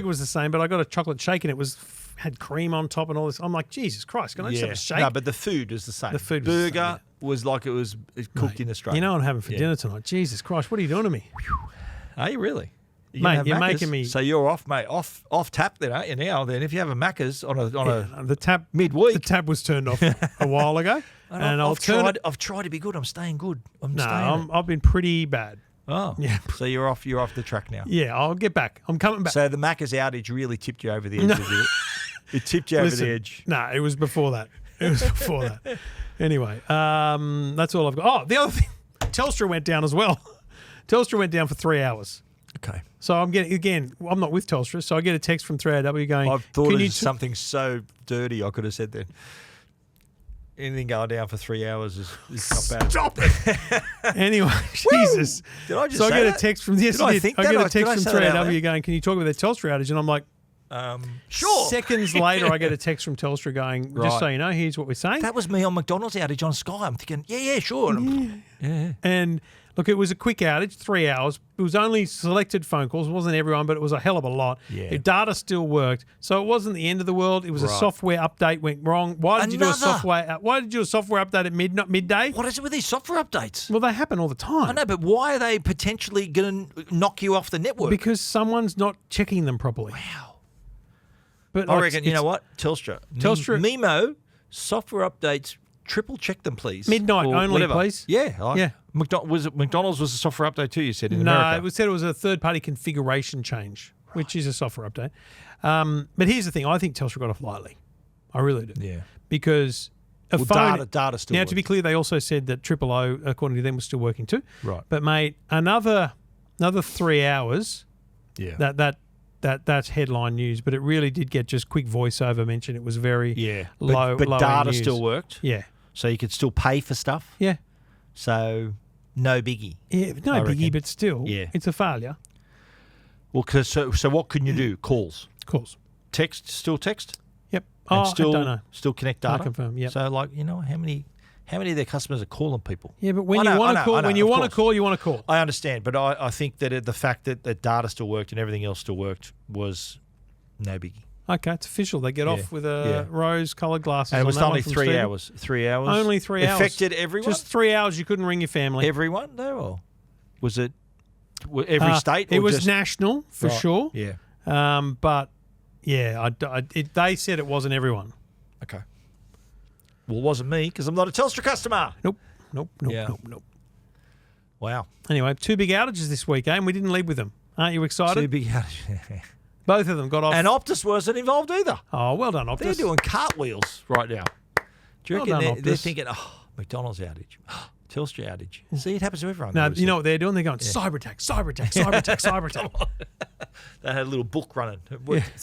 was the same, but I got a chocolate shake and it had cream on top and all this. I'm like, Jesus Christ, can I just have a shake? No, but the food was the same. The food burger was like it was cooked in Australia. You know what I'm having for dinner tonight? Jesus Christ, what are you doing to me? Are you really? Mate, you're making me. So you're off, mate. Off tap then, aren't you now? Then if you have a Macca's on a the tap midweek, the tap was turned off a while ago, and I've tried to be good. I'm staying good. I've been pretty bad. Oh, yeah. So you're off the track now. Yeah, I'll get back. I'm coming back. So the Maccas outage really tipped you over the edge. Did it? It tipped you over the edge. No, it was before that. Anyway, that's all I've got. Oh, the other thing, Telstra went down as well. Telstra went down for 3 hours. Okay. So I'm not with Telstra, so I get a text from 3AW going, I've thought of something so dirty I could have said then. Anything going down for 3 hours is not bad. Stop it. Anyway, Jesus. Did I just so say I get that? a text from I get a text from 3AW going, can you talk about the Telstra outage? And I'm like, sure. Seconds later, I get a text from Telstra going, just so you know, here's what we're saying. That was me on McDonald's outage on Sky. I'm thinking, yeah, sure. Yeah. And look, it was a quick outage, 3 hours. It was only selected phone calls. It wasn't everyone, but it was a hell of a lot. Yeah. The data still worked. So it wasn't the end of the world. It was a software update went wrong. Why did you do a software update at midday? What is it with these software updates? Well, they happen all the time. I know, but why are they potentially going to knock you off the network? Because someone's not checking them properly. Wow. But I reckon, you know what? Telstra. Mimo, software updates, triple check them, please. Midnight only, whatever. please. Yeah. Yeah. McDonald's was a software update too, you said, in America? No, it said it was a third-party configuration change, which is a software update. But here's the thing. I think Telstra got off lightly. I really do. Yeah. Because phone... data still Now, works. to be clear, they also said that 000, according to them, was still working too. Right. But, mate, another 3 hours, Yeah. that's headline news, but it really did get just quick voiceover mention. It was very low. But low data news. still worked. Yeah. So you could still pay for stuff. Yeah. So no biggie. Yeah, no I biggie, reckon. but still, it's a failure. Well, so what can you do? Calls. Still text. Yep. And I don't know. Still connect data. Can't confirm. Yep. So how many of their customers are calling people? Yeah, but when you want to call, you want to call. I understand, but I think that the fact that the data still worked and everything else still worked was no biggie. Okay, it's official. They get off with rose-coloured glasses. And it was on that only one from 3 Stephen. hours. 3 hours. Only 3 hours. Affected everyone. Just 3 hours. You couldn't ring your family. Everyone, though, or was it every state? It or was just national for sure. Yeah. But yeah, they said it wasn't everyone. Okay. Well, it wasn't me because I'm not a Telstra customer. Nope. Yeah. Nope. Wow. Anyway, 2 big outages this week, and we didn't lead with them. Aren't you excited? 2 big outages. Both of them got off. And Optus wasn't involved either. Oh, well done, Optus. They're doing cartwheels right now. Do you Well reckon done, they're Optus. thinking, McDonald's outage, Telstra outage? See, it happens to everyone. No, you know what they're doing? They're going, cyber attack. They had a little book running. It worked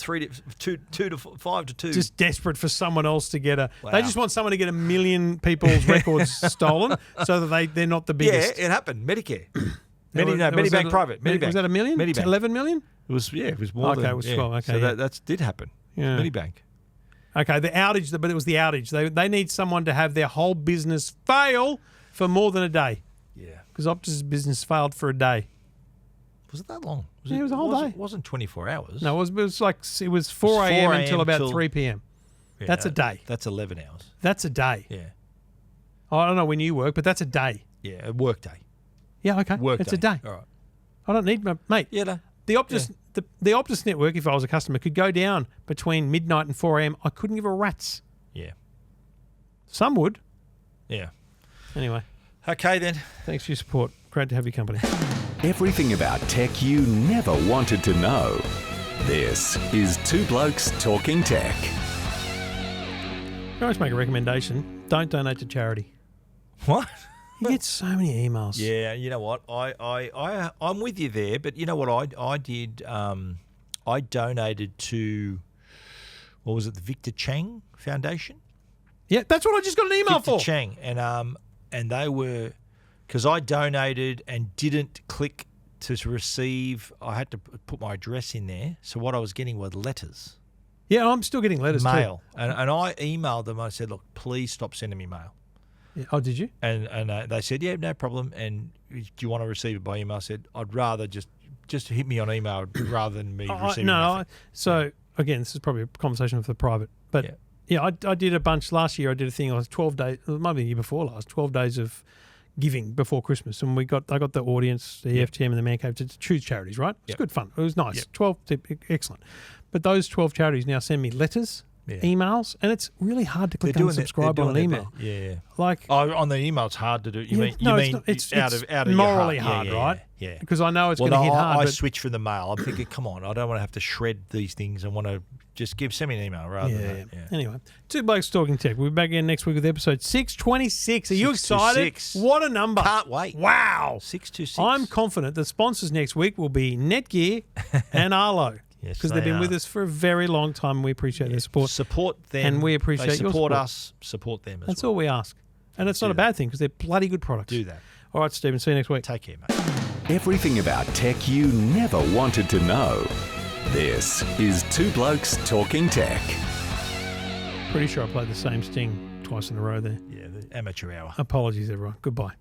2 to 5 to 2. Just desperate for someone else to get Wow. They just want someone to get 1 million people's records stolen so that they're not the biggest. Yeah, it happened. Medicare. Was Medibank that private. Medibank. Was that 1 million? Medibank. 11 million? It was more than. Okay, it was 12. Okay, so yeah. that did happen. Yeah. Medibank. Okay, the outage, but it was the outage. They need someone to have their whole business fail for more than a day. Yeah. Because Optus' business failed for a day. Was it that long? It was a whole day. It wasn't 24 hours. No, it was 4 a.m. until about 3 p.m. Yeah, That's a day. That's 11 hours. That's a day. Yeah. I don't know when you work, but that's a day. Yeah, a work day. Yeah, okay. Work It's day. a day. All right. I don't need my mate. Yeah, no. The Optus the Optus network, if I was a customer, could go down between midnight and 4 a.m. I couldn't give a rat's. Yeah. Some would. Yeah. Anyway, Okay, then. thanks for your support. Great to have your company. Everything about tech you never wanted to know. This is Two Blokes Talking Tech. Can I just make a recommendation? Don't donate to charity. What? You get so many emails. Yeah, you know what? I'm with you there, but you know what I did? I donated to, what was it, the Victor Chang Foundation? Yeah, that's what I just got an email Victor for. Chang, and they were, because I donated and didn't click to receive. I had to put my address in there. So what I was getting were letters, Yeah, I'm still getting letters mail, and I emailed them. I said, look, please stop sending me mail. too. Yeah. Oh, did you? And they said, yeah, no problem. And do you want to receive it by email? I said, I'd rather just hit me on email rather than me receiving nothing. So, again, this is probably a conversation for the private. But, yeah, I did a bunch last year. I did a thing. I was 12 days. It might be the year before last. 12 days of giving before Christmas, and I got the audience, the EFTM and the Man Cave to choose charities, right? It's good fun. It was nice. 12, excellent. But those 12 charities now send me letters, emails, and it's really hard to click unsubscribe on an email. Like on the email, it's hard to do. It's out of morally your hard, right? Yeah. Because I know it's going to hit hard. I switch from the mail. I'm thinking, come on, I don't want to have to shred these things. I want to just send me an email rather than that. Anyway, Two Blokes Talking Tech. We'll be back again next week with episode 626. Are you excited? What a number. Can't wait. Wow. 626. I'm confident the sponsors next week will be Netgear and Arlo. Yes, because they've been with us for a very long time. We appreciate their support. Support them. And we appreciate your support. Us, support them as That's well. all we ask. And it's not a bad thing because they're bloody good products. Do that. All right, Stephen. See you next week. Take care, mate. Everything about tech you never wanted to know. This is Two Blokes Talking Tech. Pretty sure I played the same sting twice in a row there. Yeah, the amateur hour. Apologies, everyone. Goodbye.